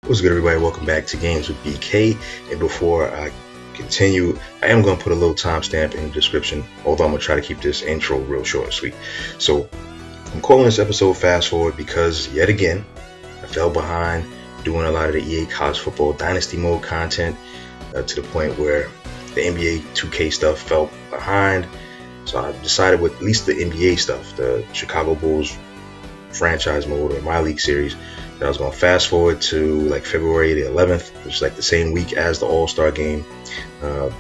What's good, everybody? Welcome back to Games with BK. And before I continue, I am going to put a little timestamp in the description, although I'm going to try to keep this intro real short and sweet. So I'm calling this episode Fast Forward because, yet again, I fell behind doing a lot of the EA College Football Dynasty Mode content to the point where the NBA 2K stuff fell behind. So I decided with at least the NBA stuff, the Chicago Bulls franchise mode or MyLeague series, that I was going to fast forward to like February the 11th, which is like the same week as the All-Star game, a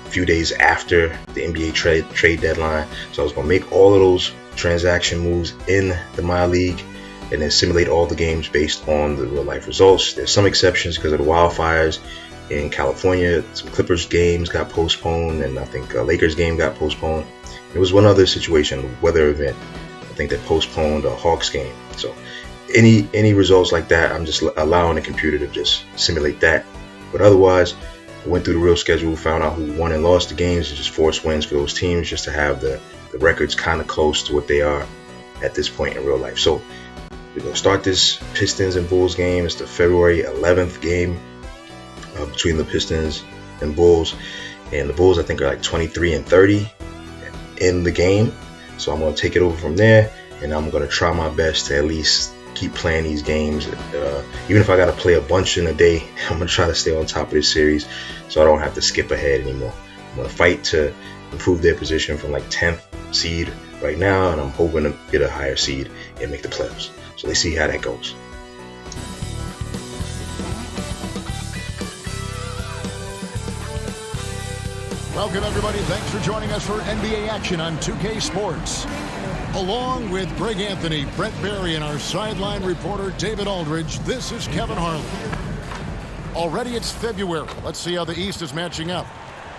few days after the NBA trade deadline. So I was going to make all of those transaction moves in the MyLeague and then simulate all the games based on the real life results. There's some exceptions because of the wildfires in California. Some Clippers games got postponed, and I think a Lakers game got postponed. There was one other situation, a weather event, I think that postponed a Hawks game. So any results like that, I'm just allowing the computer to just simulate that. But otherwise, I went through the real schedule, found out who won and lost the games, and just forced wins for those teams just to have the records kind of close to what they are at this point in real life. So we're going to start this Pistons and Bulls game. It's the February 11th game between the Pistons and Bulls. And the Bulls, I think, are like 23-30 in the game. So I'm going to take it over from there, and I'm going to try my best to at least keep playing these games. Even if I got to play a bunch in a day, I'm going to try to stay on top of this series so I don't have to skip ahead anymore. I'm going to fight to improve their position from like 10th seed right now, and I'm hoping to get a higher seed and make the playoffs. So let's see how that goes. Welcome, everybody. Thanks for joining us for NBA action on 2K Sports. Along with Greg Anthony, Brett Berry, and our sideline reporter, David Aldridge, this is Kevin Harlan. Already it's February. Let's see how the East is matching up.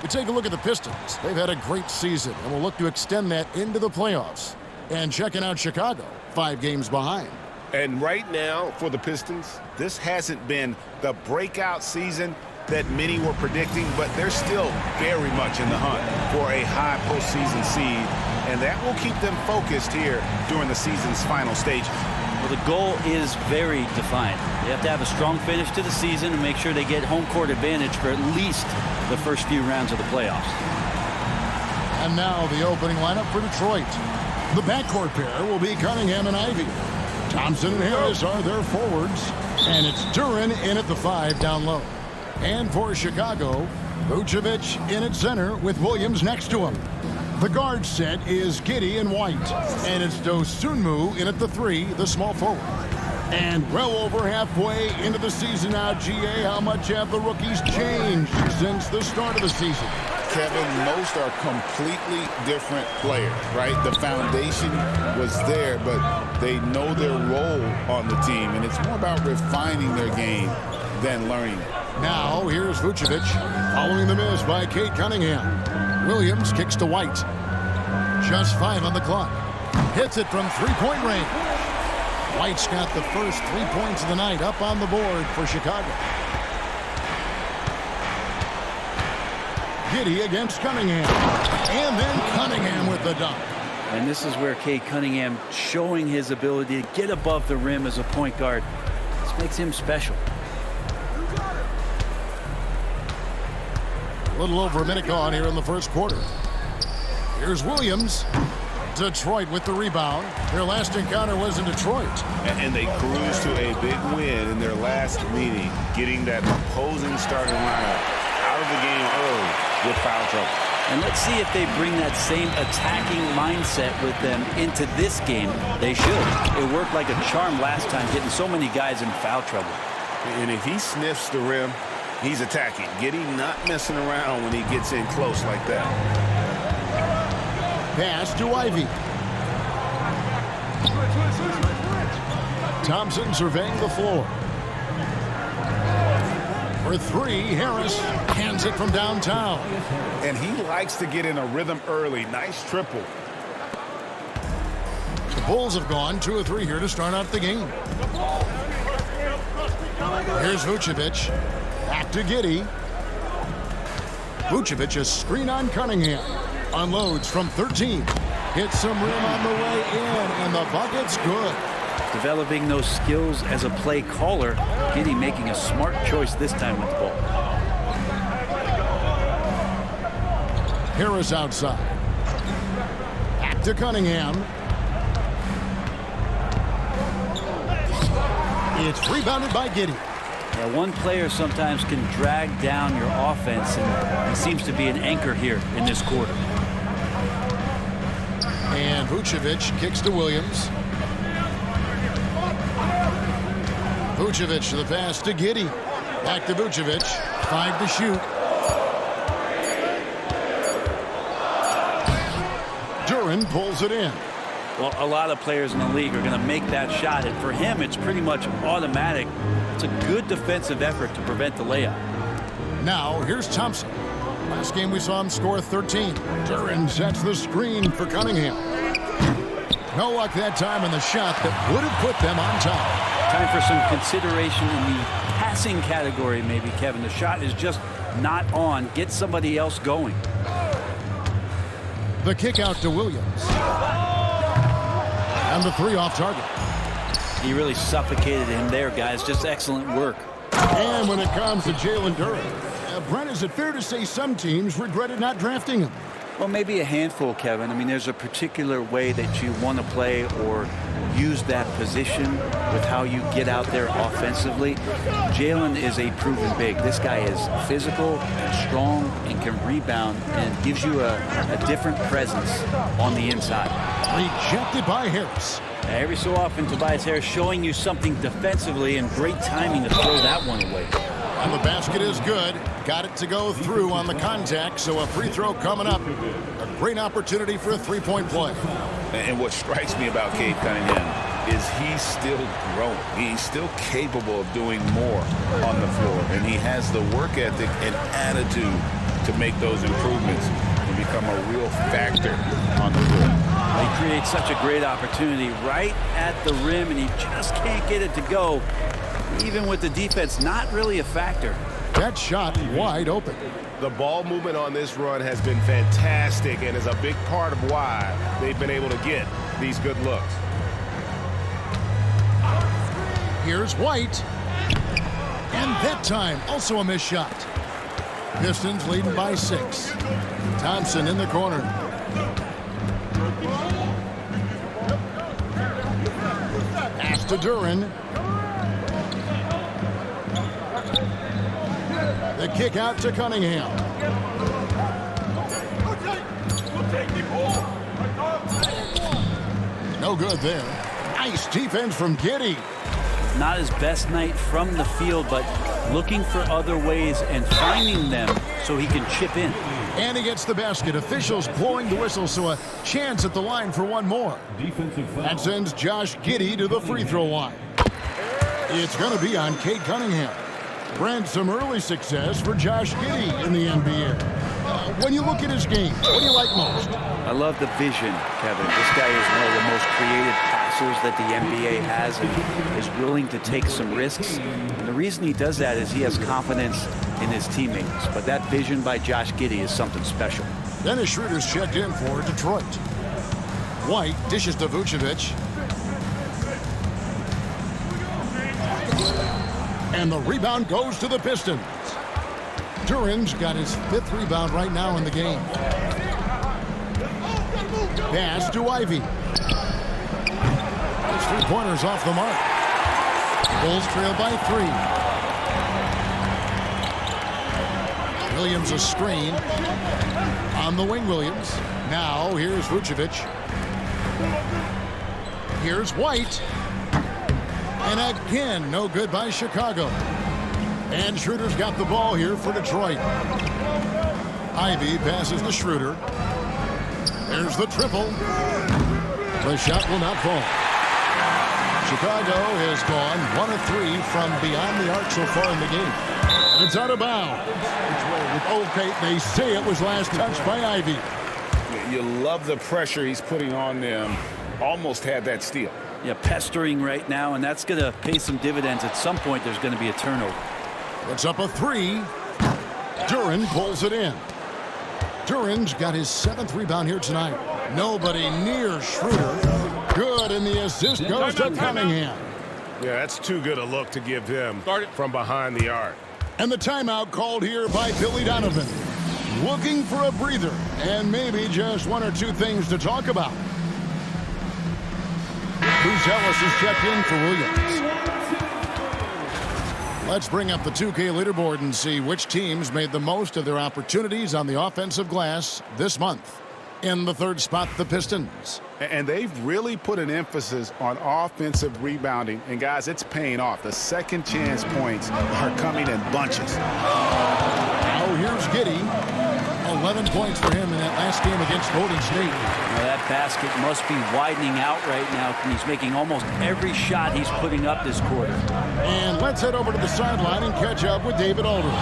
We take a look at the Pistons. They've had a great season, and we'll look to extend that into the playoffs. And checking out Chicago, 5 games behind. And right now, for the Pistons, this hasn't been the breakout season that many were predicting, but they're still very much in the hunt for a high postseason seed, and that will keep them focused here during the season's final stages. Well, the goal is very defined. They have to have a strong finish to the season and make sure they get home court advantage for at least the first few rounds of the playoffs. And now the opening lineup for Detroit. The backcourt pair will be Cunningham and Ivy. Thompson and Harris are their forwards, and it's Duren in at the 5 down low. And for Chicago, Vucevic in at center with Williams next to him. The guard set is Giddey and White. And it's Dosunmu in at the 3, the small forward. And well over halfway into the season now, GA, how much have the rookies changed since the start of the season? Kevin, most are completely different players, right? The foundation was there, but they know their role on the team, and it's more about refining their game than learning it. Now, here's Vucevic, following the miss by Cade Cunningham. Williams kicks to White. Just 5 on the clock. Hits it from three-point range. White's got the first 3 points of the night up on the board for Chicago. Giddey against Cunningham. And then Cunningham with the dunk. And this is where Cade Cunningham showing his ability to get above the rim as a point guard. This makes him special. A little over a minute gone here in the first quarter. Here's Williams. Detroit with the rebound. Their last encounter was in Detroit. And they cruised to a big win in their last meeting, getting that opposing starting lineup out of the game early with foul trouble. And let's see if they bring that same attacking mindset with them into this game. They should. It worked like a charm last time, getting so many guys in foul trouble. And if he sniffs the rim, he's attacking. Giddey not messing around when he gets in close like that. Pass to Ivy. Thompson surveying the floor. For 3, Harris hands it from downtown. And he likes to get in a rhythm early. Nice triple. The Bulls have gone 2 of 3 here to start out the game. Here's Vucevic. Back to Giddey. Vucevic a screen on Cunningham. Unloads from 13. Hits some rim on the way in, and the bucket's good. Developing those skills as a play caller. Giddey making a smart choice this time with the ball. Harris outside. Back to Cunningham. It's rebounded by Giddey. Yeah, one player sometimes can drag down your offense, and he seems to be an anchor here in this quarter. And Vucevic kicks to Williams. Vucevic to the pass to Giddey. Back to Vucevic. 5 to shoot. Duren pulls it in. Well, a lot of players in the league are going to make that shot, and for him, it's pretty much automatic. It's a good defensive effort to prevent the layup. Now, here's Thompson. Last game we saw him score 13. Duren sets the screen for Cunningham. No luck that time in the shot that would have put them on top. Time for some consideration in the passing category, maybe, Kevin. The shot is just not on. Get somebody else going. The kick out to Williams. And the 3 off target. He really suffocated him there, guys. Just excellent work. And when it comes to Jalen Duren, Brent, is it fair to say some teams regretted not drafting him? Well, maybe a handful, Kevin. I mean, there's a particular way that you want to play or use that position with how you get out there offensively. Jalen is a proven big. This guy is physical and strong and can rebound and gives you a different presence on the inside. Rejected by Harris. Every so often, Tobias Harris showing you something defensively, and great timing to throw that one away. And the basket is good. Got it to go through on the contact, so a free throw coming up. A great opportunity for a three-point play. And what strikes me about Cade Cunningham is he's still growing. He's still capable of doing more on the floor, and he has the work ethic and attitude to make those improvements and become a real factor on the floor. He creates such a great opportunity right at the rim, and he just can't get it to go. Even with the defense not really a factor. That shot wide open. The ball movement on this run has been fantastic and is a big part of why they've been able to get these good looks. Here's White. And that time, also a missed shot. Pistons leading by 6. Thompson in the corner. Pass to Duren. The kick out to Cunningham. No good there. Nice defense from Giddey. Not his best night from the field, but looking for other ways and finding them so he can chip in. And he gets the basket. Officials blowing the whistle, so a chance at the line for one more. That sends Josh Giddey to the free throw line. It's going to be on Cade Cunningham. Brent, some early success for Josh Giddey in the NBA. When you look at his game, what do you like most? I love the vision, Kevin. This guy is one of the most creative passers that the NBA has and is willing to take some risks. And the reason he does that is he has confidence in his teammates. But that vision by Josh Giddey is something special. Dennis Schroeder's checked in for Detroit. White dishes to Vucevic. And the rebound goes to the Pistons. Duren's got his 5th rebound right now in the game. Pass to Ivy. Those 3-pointers off the mark. Bulls trail by 3. Williams a screen. On the wing, Williams. Now here's Vucevic. Here's White. And again, no good by Chicago. And Schroeder's got the ball here for Detroit. Ivy passes to Schroeder. There's the triple. The shot will not fall. Chicago has gone 1 of 3 from beyond the arc so far in the game. And it's out of bounds. Okay, they say it was last touched by Ivy. You love the pressure he's putting on them. Almost had that steal. Yeah, pestering right now, and that's going to pay some dividends. At some point, there's going to be a turnover. It's up a 3. Duren pulls it in. Duren's got his 7th rebound here tonight. Nobody near Schroeder. Good, and the assist goes to Cunningham. Yeah, that's too good a look to give him from behind the arc. And the timeout called here by Billy Donovan. Looking for a breather and maybe just one or two things to talk about. Buzelis is checked in for Williams. Let's bring up the 2K leaderboard and see which teams made the most of their opportunities on the offensive glass this month. In the third spot, the Pistons. And they've really put an emphasis on offensive rebounding. And, guys, it's paying off. The second chance points are coming in bunches. Oh, here's Giddey. 11 points for him in that last game against Golden State. Now that basket must be widening out right now. He's making almost every shot he's putting up this quarter. And let's head over to the sideline and catch up with David Aldridge.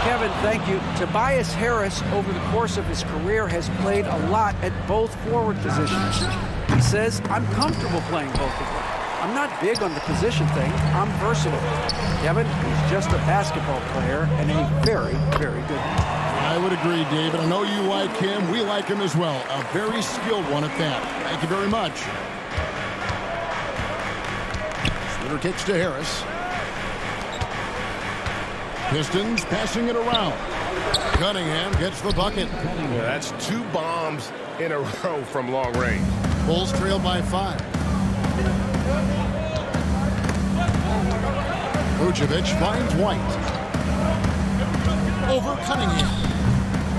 Kevin, thank you. Tobias Harris, over the course of his career, has played a lot at both forward positions. He says, I'm comfortable playing both of them. I'm not big on the position thing. I'm versatile. Kevin, he's just a basketball player and a very, very good one. I would agree, David. I know you like him. We like him as well. A very skilled one at that. Thank you very much. Schroeder kicks to Harris. Pistons passing it around. Cunningham gets the bucket. Yeah, that's 2 bombs in a row from long range. Bulls trail by 5. Vucevic finds White. Over Cunningham.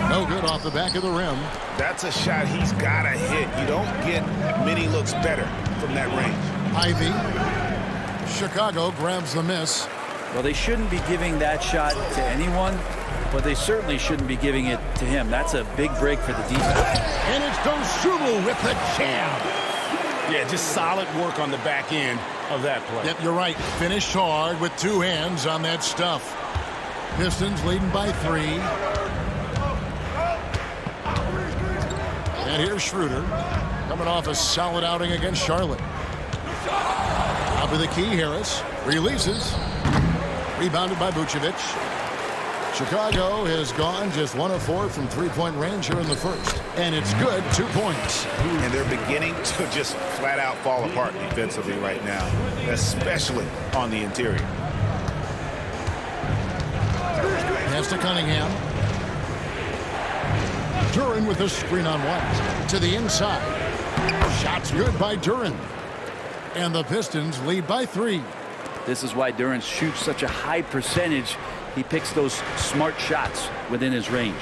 No good off the back of the rim. That's a shot he's got to hit. You don't get many looks better from that range. Ivy. Chicago grabs the miss. Well, they shouldn't be giving that shot to anyone, but they certainly shouldn't be giving it to him. That's a big break for the defense. And it's Dosunmu with the jam. Yeah, just solid work on the back end of that play. Yep, you're right. Finished hard with 2 hands on that stuff. Pistons leading by 3. And here's Schroeder, coming off a solid outing against Charlotte. Top of the key, Harris. Releases. Rebounded by Vucevic. Chicago has gone just 1 of 4 from three-point range here in the first. And it's good, 2 points. And they're beginning to just flat out fall apart defensively right now, especially on the interior. Pass to Cunningham. Duran with a screen on White. To the inside. Shots good by Duran. And the Pistons lead by 3. This is why Duran shoots such a high percentage. He picks those smart shots within his range.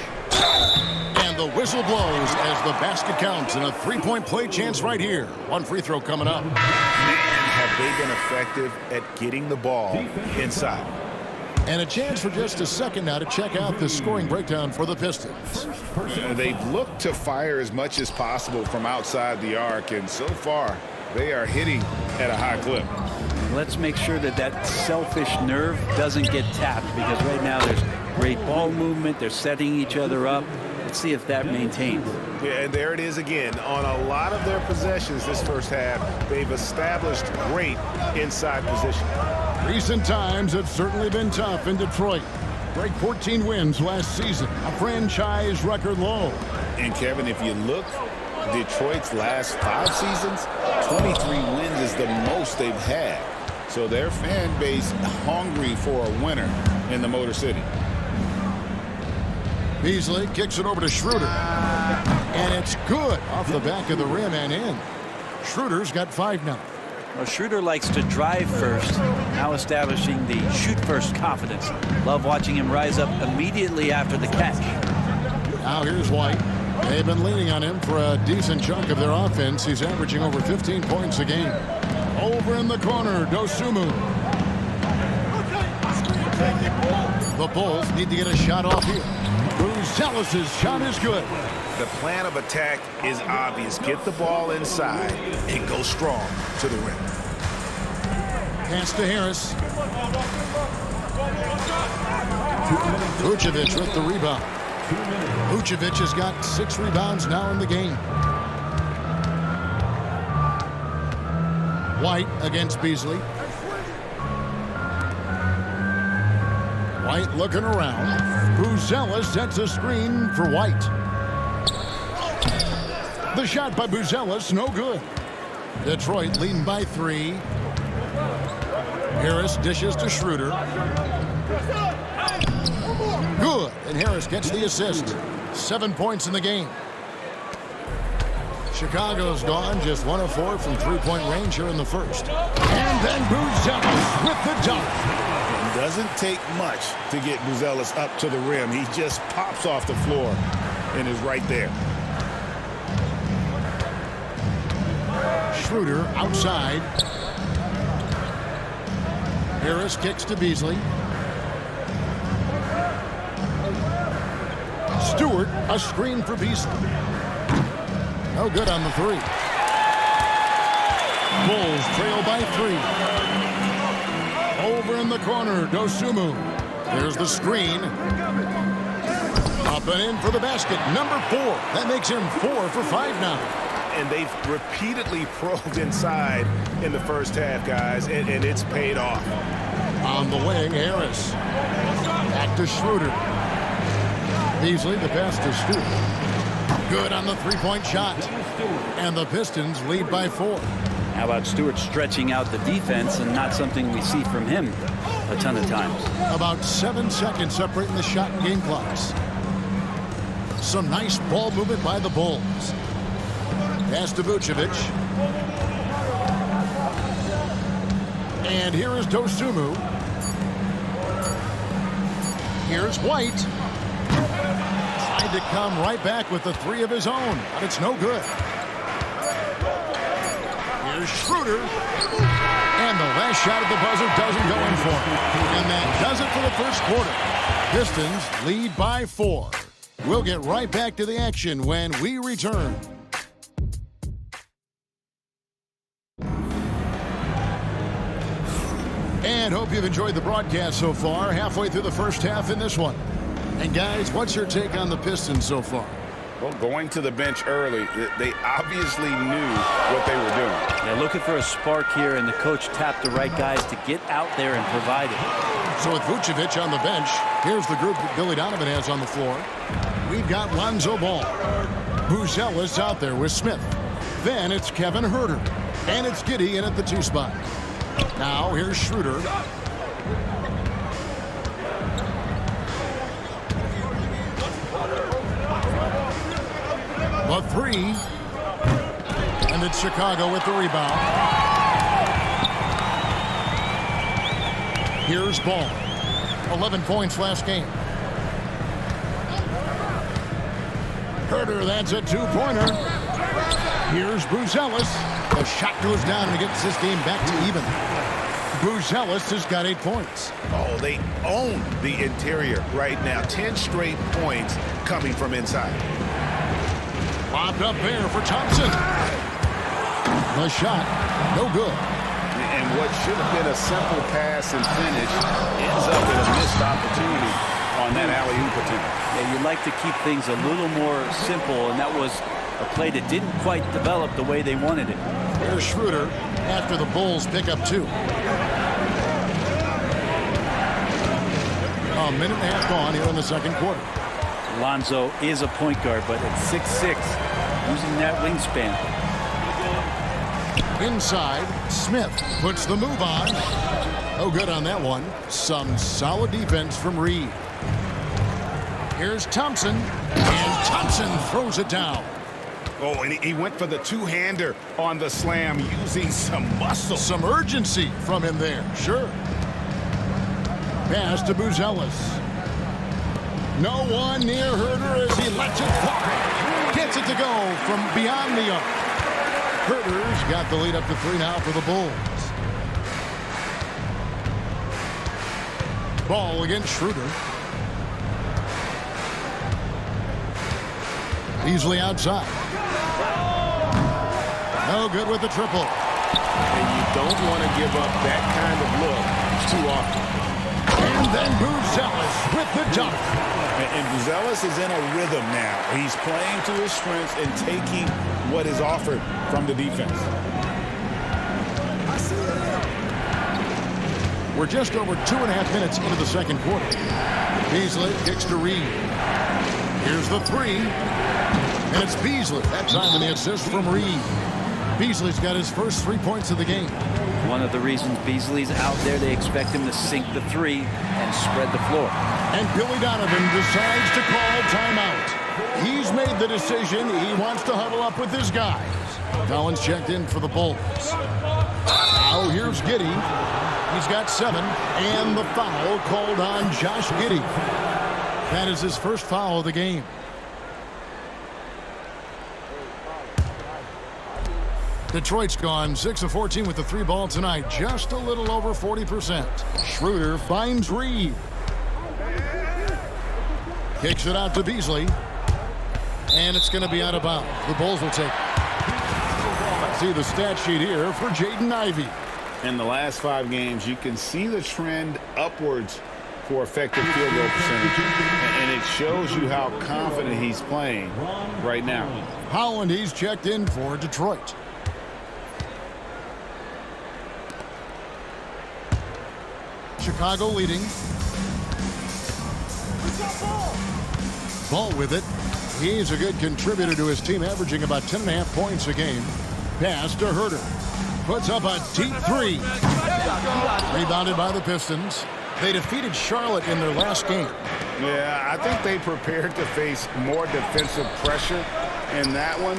And the whistle blows as the basket counts and a 3-point play chance right here. 1 free throw coming up. Man, have they been effective at getting the ball inside. And a chance for just a second now to check out the scoring breakdown for the Pistons. They've looked to fire as much as possible from outside the arc, and so far they are hitting at a high clip. Let's make sure that that selfish nerve doesn't get tapped, because right now there's great ball movement. They're setting each other up. Let's see if that maintains. Yeah, and there it is again. On a lot of their possessions this first half, they've established great inside position. Recent times have certainly been tough in Detroit. Break 14 wins last season, a franchise record low. And Kevin, if you look, Detroit's last 5 seasons, 23 wins is the most they've had. So their fan base hungry for a winner in the Motor City. Beasley kicks it over to Schroeder. And it's good off the back of the rim and in. Schroeder's got 5 now. Well, Schroeder likes to drive first, now establishing the shoot-first confidence. Love watching him rise up immediately after the catch. Now here's White. They've been leaning on him for a decent chunk of their offense. He's averaging over 15 points a game. Over in the corner, Dosunmu. The Bulls need to get a shot off here. Buzelis' shot is good. The plan of attack is obvious. Get the ball inside and go strong to the rim. Pass to Harris. Vucevic with the rebound. Vucevic has got 6 rebounds now in the game. White against Beasley. White looking around. Buzelis sets a screen for White. The shot by Buzelis, no good. Detroit leading by 3. Harris dishes to Schroeder. Good, and Harris gets the assist. 7 points in the game. Chicago's gone just 1 of 4 from three-point range here in the first. And then Buzelis with the dunk. It doesn't take much to get Buzelis up to the rim. He just pops off the floor and is right there. Schroeder outside. Harris kicks to Beasley. Stewart, a screen for Beasley. No good on the 3. Bulls trail by 3. Over in the corner, Dosunmu. There's the screen. Up and in for the basket, number 4. That makes him 4 for 5 now. And they've repeatedly probed inside in the first half, guys, and it's paid off. On the wing, Harris. Back to Schroeder. Beasley, the pass to Stewart. Good on the three-point shot. And the Pistons lead by 4. How about Stewart stretching out the defense, and not something we see from him a ton of times. About 7 seconds separating the shot and game clocks. Some nice ball movement by the Bulls. Pass to Vucevic. And here is Dosunmu. Here's White. Tried to come right back with the 3 of his own, but it's no good. Here's Schroeder. And the last shot of the buzzer doesn't go in for him. And that does it for the first quarter. Pistons lead by 4. We'll get right back to the action when we return. And hope you've enjoyed the broadcast so far. Halfway through the first half in this one. And guys, what's your take on the Pistons so far? Well, going to the bench early, they obviously knew what they were doing. They're looking for a spark here, and the coach tapped the right guys to get out there and provide it. So with Vucevic on the bench, here's the group that Billy Donovan has on the floor. We've got Lonzo Ball. Buzelis out there with Smith. Then it's Kevin Huerter. And it's Giddey in at the 2 spot. Now here's Schroeder. The 3. And it's Chicago with the rebound. Here's Ball. 11 points last game. Huerter, that's a 2-pointer. Here's Buzelis. The shot goes down and it gets this game back to even. Buzelis has got 8 points. Oh, they own the interior right now. 10 straight points coming from inside. Lobbed up there for Thompson. The shot, no good. And what should have been a simple pass and finish ends up with a missed opportunity on that alley-oop attempt. Yeah, you'd like to keep things a little more simple, and that was a play that didn't quite develop the way they wanted it. Here's Schroeder after the Bulls pick up 2. A minute and a half gone here in the second quarter. Lonzo is a point guard, but at 6'6", using that wingspan. Inside, Smith puts the move on. No good on that one. Some solid defense from Reed. Here's Thompson, and Thompson throws it down. Oh, and he went for the two-hander on the slam, using some muscle. Some urgency from him there, sure. Pass to Buzelis. No one near Huerter as he lets it fly. Gets it to go from beyond the arc. Huerter's got the lead up to 3 now for the Bulls. Ball against Schroeder. Easily outside. No good with the triple. And you don't want to give up that kind of look too often. And then Buzelis with the dunk. And Buzelis is in a rhythm now. He's playing to his strengths and taking what is offered from the defense. We're just over 2.5 minutes into the second quarter. Beasley kicks to Reed. Here's the 3. And it's Beasley. That time in the assist from Reed. Beasley's got his first 3 points of the game. One of the reasons Beasley's out there, they expect him to sink the three and spread the floor. And Billy Donovan decides to call timeout. He's made the decision. He wants to huddle up with his guys. Collins checked in for the Bulls. Now here's Giddey. He's got 7. And the foul called on Josh Giddey. That is his first foul of the game. Detroit's gone 6 of 14 with the 3 ball tonight. Just a little over 40%. Schroeder finds Reed. Kicks it out to Beasley. And it's going to be out of bounds. The Bulls will take it. See the stat sheet here for Jaden Ivey. In the last 5 games, you can see the trend upwards for effective field goal percentage. And it shows you how confident he's playing right now. Holland, he's checked in for Detroit. Chicago leading. Ball with it. He's a good contributor to his team, averaging about 10.5 points a game. Pass to Herter. Puts up a deep 3. Rebounded by the Pistons. They defeated Charlotte in their last game. Yeah, I think they prepared to face more defensive pressure, and that one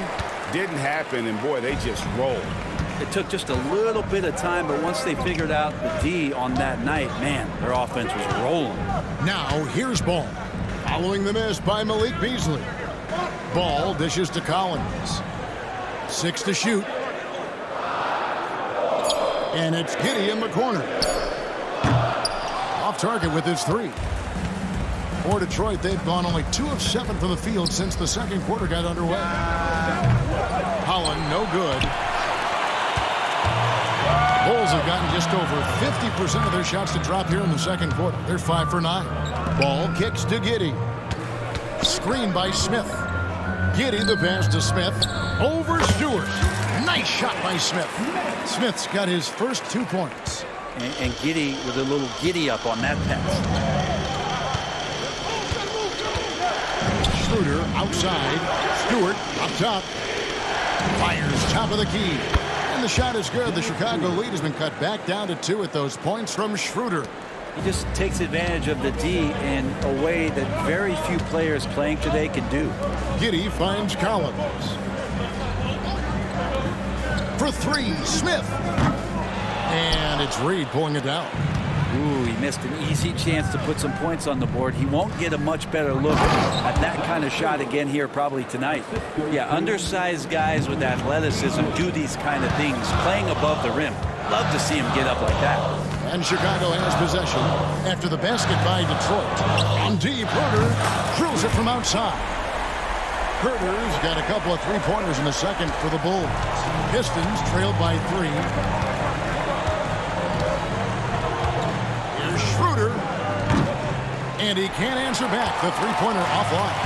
didn't happen, and boy, they just rolled. It took just a little bit of time, but once they figured out the D on that night, man, their offense was rolling. Now, here's Ball. Following the miss by Malik Beasley. Ball dishes to Collins. 6 to shoot. And it's Giddey in the corner. Off target with his 3. For Detroit, they've gone only 2 of 7 from the field since the second quarter got underway. Holland, no good. Bulls have gotten just over 50% of their shots to drop here in the second quarter. They're 5 for 9. Ball kicks to Giddey. Screen by Smith. Giddey the pass to Smith. Over Stewart. Nice shot by Smith. Smith's got his first 2 points. And Giddey with a little giddy up on that pass. Schroeder outside. Stewart up top. Fires top of the key. And the shot is good. The Chicago lead has been cut back down to 2 with those points from Schroeder. He just takes advantage of the D in a way that very few players playing today can do. Giddey finds Collins. For 3, Smith. And it's Reed pulling it down. Ooh, he missed an easy chance to put some points on the board. He won't get a much better look at that kind of shot again here probably tonight. Yeah, undersized guys with athleticism do these kind of things, playing above the rim. Love to see him get up like that. And Chicago has possession after the basket by Detroit. On deep, Herter drills it from outside. Herter's got a couple of 3-pointers in the second for the Bulls. Pistons trailed by 3. Here's Schroeder. And he can't answer back. The 3-pointer offline.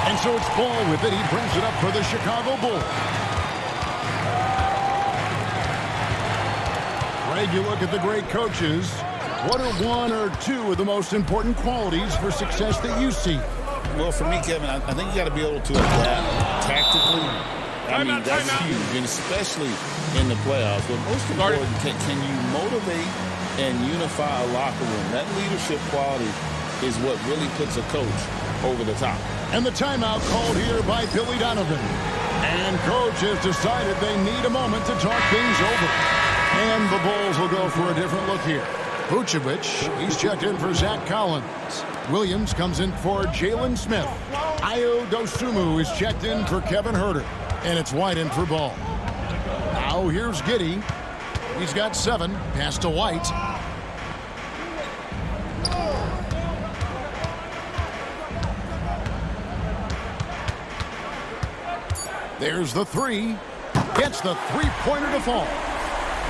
And so it's Ball with it. He brings it up for the Chicago Bulls. Greg, you look at the great coaches. What are 1 or 2 of the most important qualities for success that you see? Well, for me, Kevin, I think you got to be able to adapt tactically. I mean, that's huge, and especially in the playoffs. But most important, can you motivate and unify a locker room? That leadership quality is what really puts a coach over the top. And the timeout called here by Billy Donovan. And coach has decided they need a moment to talk things over. And the Bulls will go for a different look here. Vucevic, he's checked in for Zach Collins. Williams comes in for Jalen Smith. Ayo Dosunmu is checked in for Kevin Herter. And it's White in for Ball. Now here's Giddey. He's got 7. Pass to White. There's the 3. Gets the 3-pointer to fall.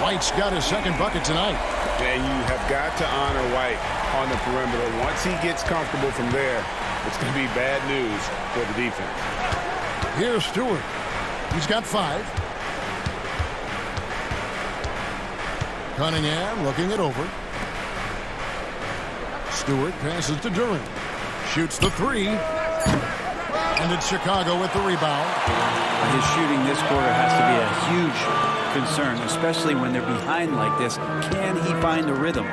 White's got his second bucket tonight. And you have got to honor White on the perimeter. Once he gets comfortable from there, it's going to be bad news for the defense. Here's Stewart. He's got 5. Cunningham looking it over. Stewart passes to Durant. Shoots the 3. And it's Chicago with the rebound. His shooting this quarter has to be a huge concern, especially when they're behind like this. Can he find the rhythm?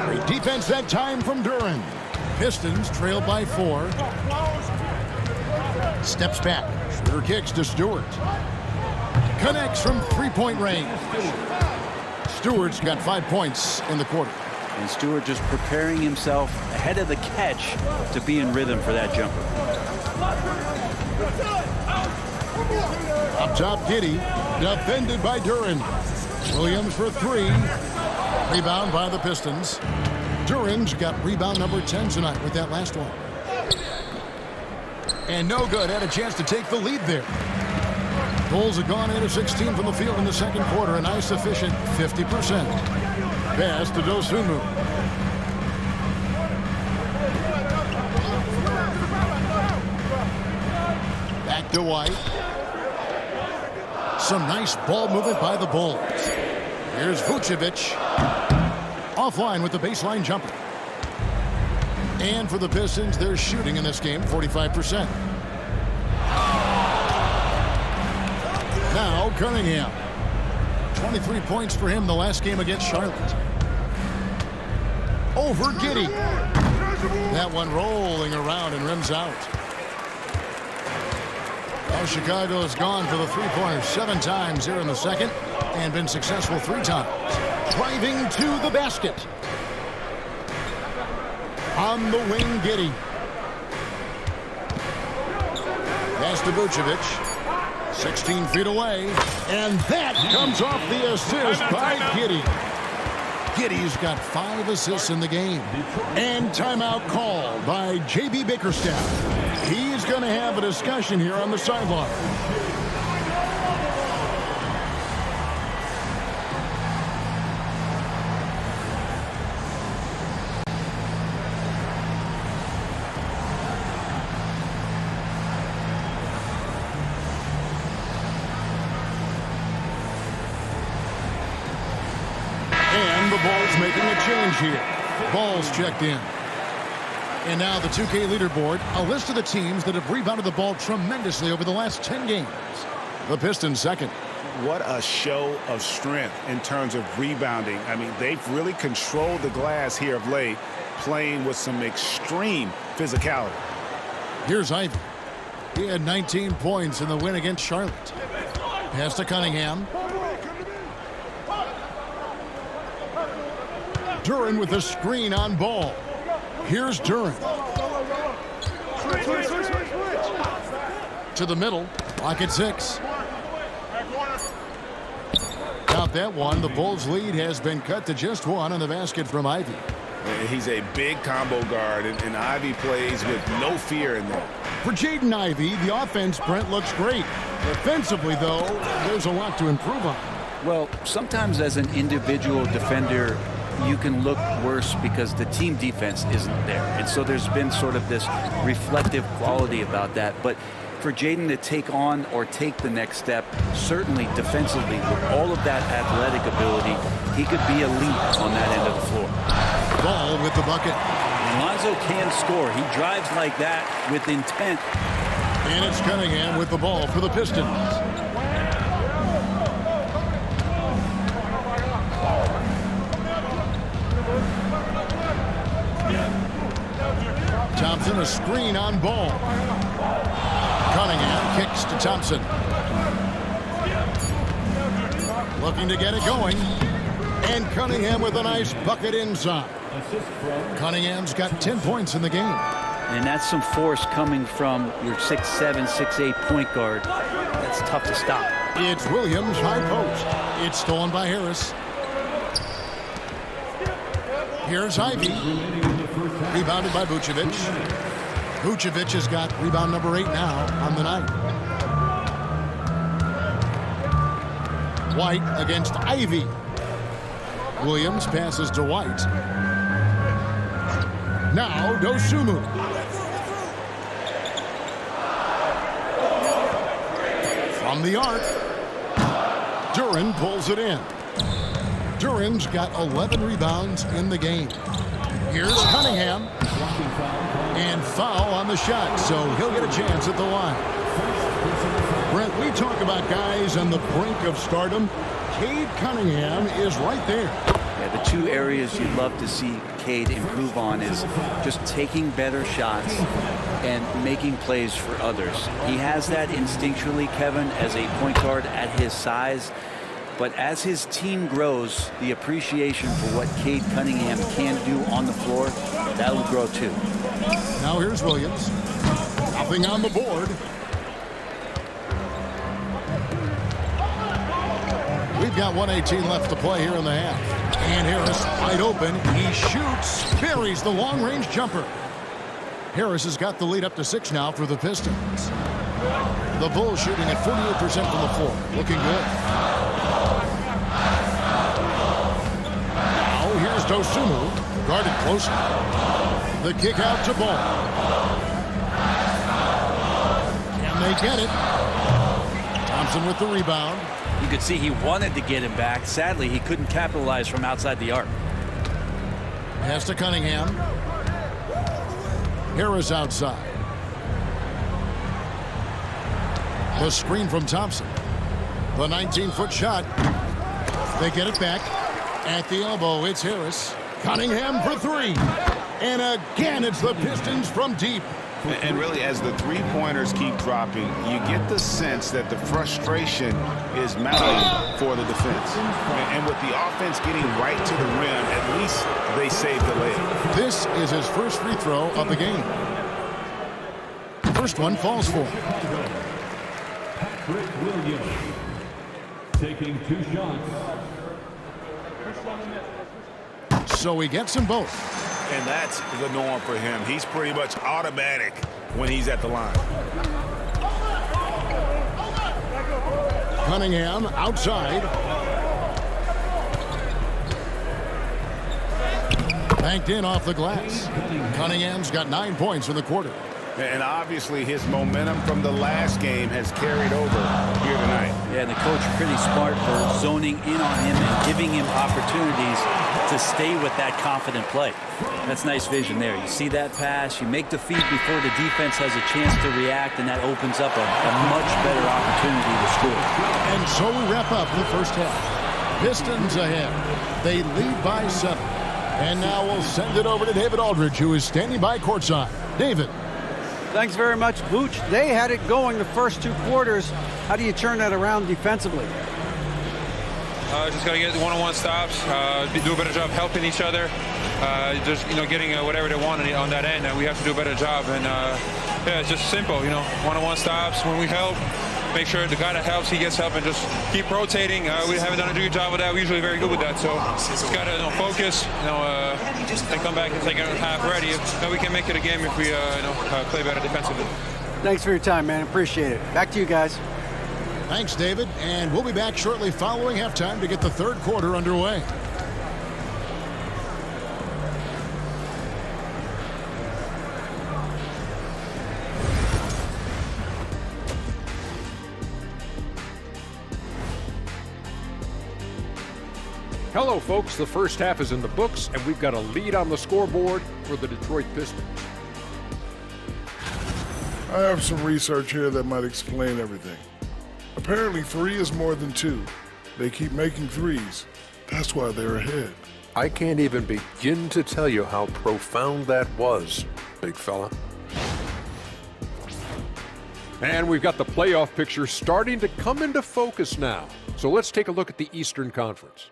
Great defense that time from Duren. Pistons trail by 4. Steps back. Shooter kicks to Stewart. Connects from three-point range. Stewart's got 5 points in the quarter. And Stewart just preparing himself ahead of the catch to be in rhythm for that jumper. Up top, Giddy. Defended by Duren. Williams for 3. Rebound by the Pistons. Duren's got rebound number 10 tonight with that last one. And no good. Had a chance to take the lead there. Bulls have gone 8 of 16 from the field in the second quarter. A nice efficient 50%. Pass to Dosunmu. Back to White. Some nice ball movement by the Bulls. Here's Vucevic. Offline with the baseline jumper. And for the Pistons, they're shooting in this game 45%. Now Cunningham. 23 points for him the last game against Charlotte. Over Giddy. That one rolling around and rims out. Now Chicago has gone for the three-pointer 7 times here in the second and been successful 3 times. Driving to the basket. On the wing, Giddy. Pass to Vucevic. 16 feet away. And that comes off the assist by Giddy. Giddy's got 5 assists in the game. And timeout called by J.B. Bickerstaff. He's going to have a discussion here on the sideline. And the Bulls making a change here. Ball's checked in. And now the 2K leaderboard, a list of the teams that have rebounded the ball tremendously over the last 10 games. The Pistons second. What a show of strength in terms of rebounding. I mean, they've really controlled the glass here of late, playing with some extreme physicality. Here's Ivy. He had 19 points in the win against Charlotte. Pass to Cunningham. Duren with a screen on ball. Here's Duren. To the middle. Lock at 6. Count that one. The Bulls' lead has been cut to just 1 on the basket from Ivy. He's a big combo guard, and Ivy plays with no fear in there. For Jaden Ivey, the offense, Brent, looks great. Defensively, though, there's a lot to improve on. Well, sometimes as an individual defender, you can look worse because the team defense isn't there. And so there's been sort of this reflective quality about that. But for Jaden to take on or take the next step, certainly defensively, with all of that athletic ability, he could be elite on that end of the floor. Ball with the bucket. Lonzo can score. He drives like that with intent. And it's Cunningham with the ball for the Pistons. Thompson, a screen on ball. Cunningham kicks to Thompson. Looking to get it going. And Cunningham with a nice bucket inside. Cunningham's got 10 points in the game. And that's some force coming from your 6'7", 6'8" point guard. That's tough to stop. It's Williams, high post. It's stolen by Harris. Here's Ivy. Rebounded by Vucevic. Vucevic has got rebound number 8 now on the night. White against Ivy. Williams passes to White. Now Dosunmu. From the arc. Duren pulls it in. Duren's got 11 rebounds in the game. Here's Cunningham. And foul on the shot, so he'll get a chance at the line. Brent, we talk about guys on the brink of stardom. Cade Cunningham is right there. Yeah, the two areas you'd love to see Cade improve on is just taking better shots and making plays for others. He has that instinctually, Kevin, as a point guard at his size. But as his team grows, the appreciation for what Cade Cunningham can do on the floor, that'll grow too. Now here's Williams. Nothing on the board. We've got 1:18 left to play here in the half. And Harris wide open. He shoots, buries the long-range jumper. Harris has got the lead up to 6 now for the Pistons. The Bulls shooting at 48% from the floor. Looking good. Now here's Dosunmu. Guarded closely. The kick out to Ball. Can they get it? Thompson with the rebound. You could see he wanted to get him back. Sadly, he couldn't capitalize from outside the arc. Pass to Cunningham. Harris outside. The screen from Thompson. The 19-foot shot. They get it back. At the elbow, it's Harris. Cunningham for 3. And again, it's the Pistons from deep. And really, as the three-pointers keep dropping, you get the sense that the frustration is mounting for the defense. And with the offense getting right to the rim, at least they saved the layup. This is his first free throw of the game. First one falls for him. Williams taking 2 shots. So he gets them both. And that's the norm for him. He's pretty much automatic when he's at the line. Cunningham outside. Banked in off the glass. Cunningham's got 9 points in the quarter. And obviously his momentum from the last game has carried over here tonight. Yeah, and the coach pretty smart for zoning in on him and giving him opportunities to stay with that confident play. That's nice vision there. You see that pass, you make the feed before the defense has a chance to react, and that opens up a much better opportunity to score. And so we wrap up the first half. Pistons ahead. They lead by 7. And now we'll send it over to David Aldridge, who is standing by courtside. David. Thanks very much, Booch. They had it going the first 2 quarters. How do you turn that around defensively? Just got to get one-on-one stops, do a better job helping each other, just, getting whatever they want on that end. We have to do a better job. And, yeah, it's just simple, one-on-one stops. When we help, make sure the guy that helps, he gets help, and just keep rotating. We haven't done a good job with that. We're usually very good with that. So just got to focus, and come back and take a half ready. We can make it a game if we play better defensively. Thanks for your time, man. Appreciate it. Back to you guys. Thanks, David. And we'll be back shortly following halftime to get the third quarter underway. Hello, folks. The first half is in the books, and we've got a lead on the scoreboard for the Detroit Pistons. I have some research here that might explain everything. Apparently 3 is more than 2. They keep making threes. That's why they're ahead. I can't even begin to tell you how profound that was, big fella. And we've got the playoff picture starting to come into focus now. So let's take a look at the Eastern Conference.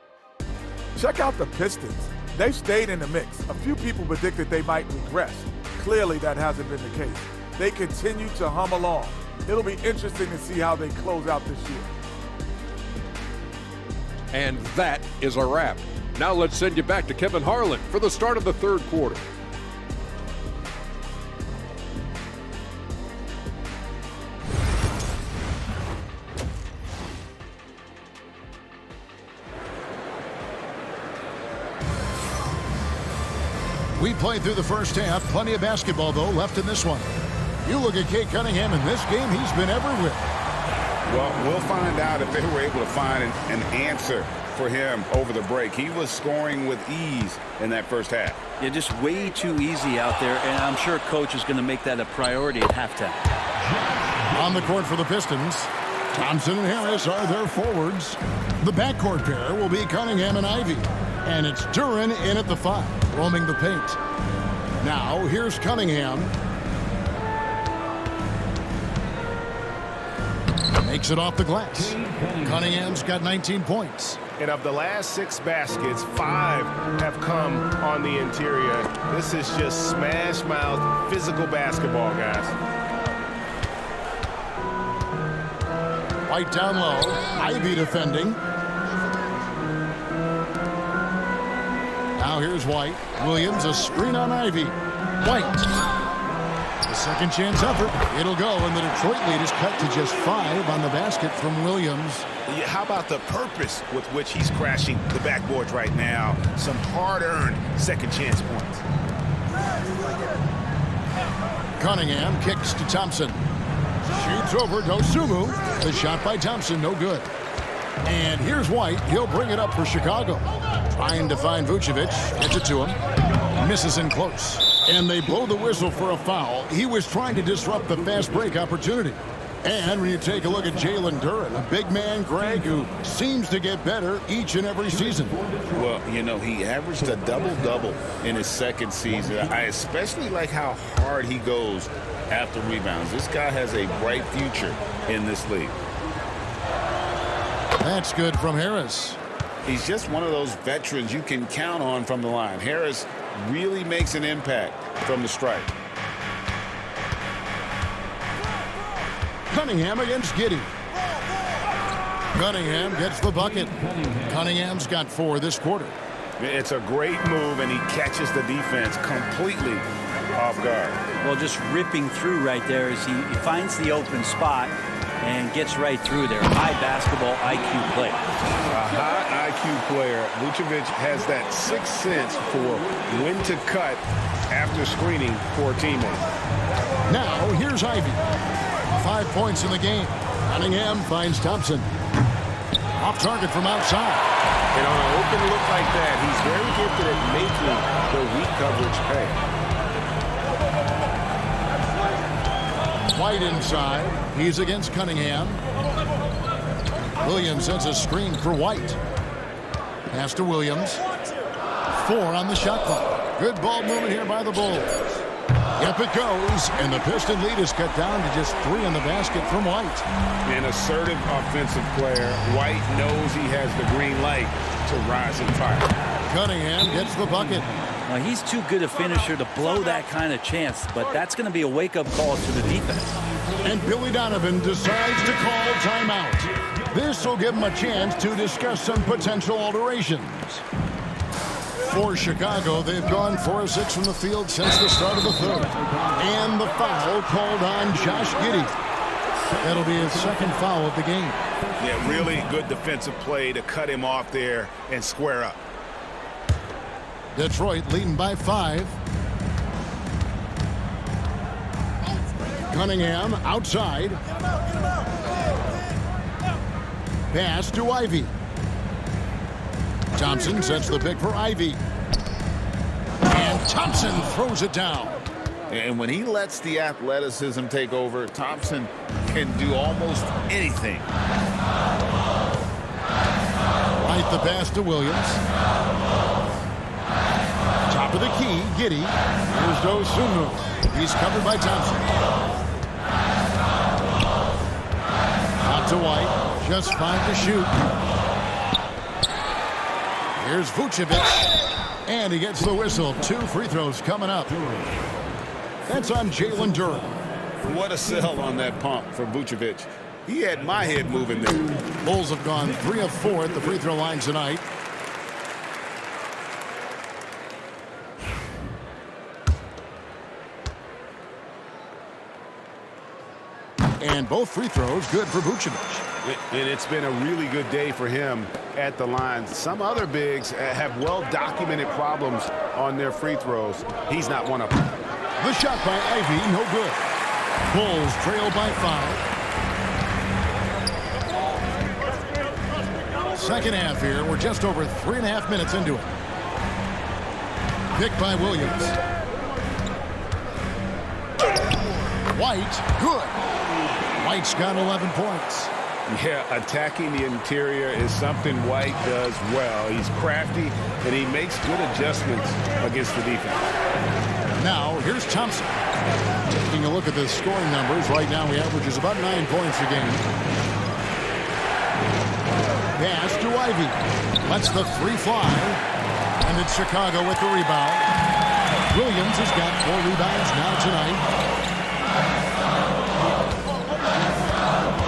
Check out the Pistons. They've stayed in the mix. A few people predicted they might regress. Clearly, that hasn't been the case. They continue to hum along. It'll be interesting to see how they close out this year. And that is a wrap. Now let's send you back to Kevin Harlan for the start of the third quarter. We played through the first half. Plenty of basketball, though, left in this one. You look at Cade Cunningham in this game, he's been everywhere. Well, we'll find out if they were able to find an answer for him over the break. He was scoring with ease in that first half. Yeah, just way too easy out there, and I'm sure coach is going to make that a priority at halftime. On the court for the Pistons, Thompson and Harris are their forwards. The backcourt pair will be Cunningham and Ivy. And it's Duran in at the 5, roaming the paint. Now, here's Cunningham. Makes it off the glass. Cunningham's got 19 points. And of the last 6 baskets, 5 have come on the interior. This is just smash-mouth physical basketball, guys. White down low. Ivy defending. Now here's White. Williams, a screen on Ivy. White. The second chance effort. It'll go, and the Detroit lead is cut to just 5 on the basket from Williams. How about the purpose with which he's crashing the backboards right now? Some hard-earned second chance points. Cunningham kicks to Thompson. Shoots over Dosunmu. The shot by Thompson, no good. And here's White. He'll bring it up for Chicago. Trying to find Vucevic. Gets it to him. Misses in close. And they blow the whistle for a foul. He was trying to disrupt the fast break opportunity. And when you take a look at Jalen Duran, a big man, Greg, who seems to get better each and every season. Well, you know, he averaged a double-double in his second season. I especially like how hard he goes after rebounds. This guy has a bright future in this league. That's good from Harris. He's just one of those veterans you can count on from the line. Harris really makes an impact from the stripe. Cunningham against Giddey. Cunningham gets the bucket. Cunningham's got 4 this quarter. It's a great move, and he catches the defense completely off guard. Well, just ripping through right there as he finds the open spot and gets right through there. High basketball IQ play. A high IQ player. Vucevic has that sixth sense for when to cut after screening for a teammate. Now, here's Ivy. 5 points in the game. Cunningham finds Thompson. Off target from outside. And on an open look like that, he's very gifted at making the weak coverage pay. White inside. He's against Cunningham. Williams sets a screen for White. Pass to Williams. 4 on the shot clock. Good ball movement here by the Bulls. Up it goes, and the Piston lead is cut down to just 3 on the basket from White. An assertive offensive player. White knows he has the green light to rise and fire. Cunningham gets the bucket. Now, he's too good a finisher to blow that kind of chance, but that's going to be a wake-up call to the defense. And Billy Donovan decides to call timeout. This will give him a chance to discuss some potential alterations. For Chicago, they've gone 4 of 6 from the field since the start of the third. And the foul called on Josh Giddey. That'll be his second foul of the game. Yeah, really good defensive play to cut him off there and square up. Detroit leading by 5. Cunningham outside. Pass to Ivy. Thompson sets the pick for Ivy. And Thompson throws it down. And when he lets the athleticism take over, Thompson can do almost anything. Right the pass to Williams. Top of the key, Giddey. Here's Dosunmu. He's covered by Thompson. Out to White. Just 5 to shoot. Here's Vucevic. And he gets the whistle. 2 free throws coming up. That's on Jalen Duran. What a sell on that pump for Vucevic. He had my head moving there. Bulls have gone 3 of 4 at the free throw line tonight. And both free throws good for Vucevic. And it's been a really good day for him at the line. Some other bigs have well-documented problems on their free throws. He's not one of them. The shot by Ivy, no good. Bulls trail by 5. second half here. We're just over 3.5 minutes into it. Picked by Williams. White, good. White's got 11 points. Yeah, attacking the interior is something White does well. He's crafty, and he makes good adjustments against the defense. Now, here's Thompson. Taking a look at the scoring numbers. Right now, he averages about 9 points a game. Pass to Ivy. Lets the three fly. And it's Chicago with the rebound. Williams has got 4 rebounds now tonight.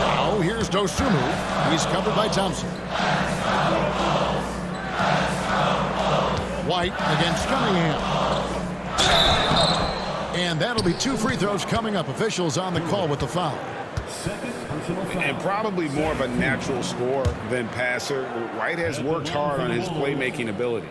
Now, here's Dosunmu. He's covered by Thompson. White against Cunningham. And that'll be 2 free throws coming up. Officials on the call with the foul. And probably more of a natural scorer than passer. White has worked hard on his playmaking ability.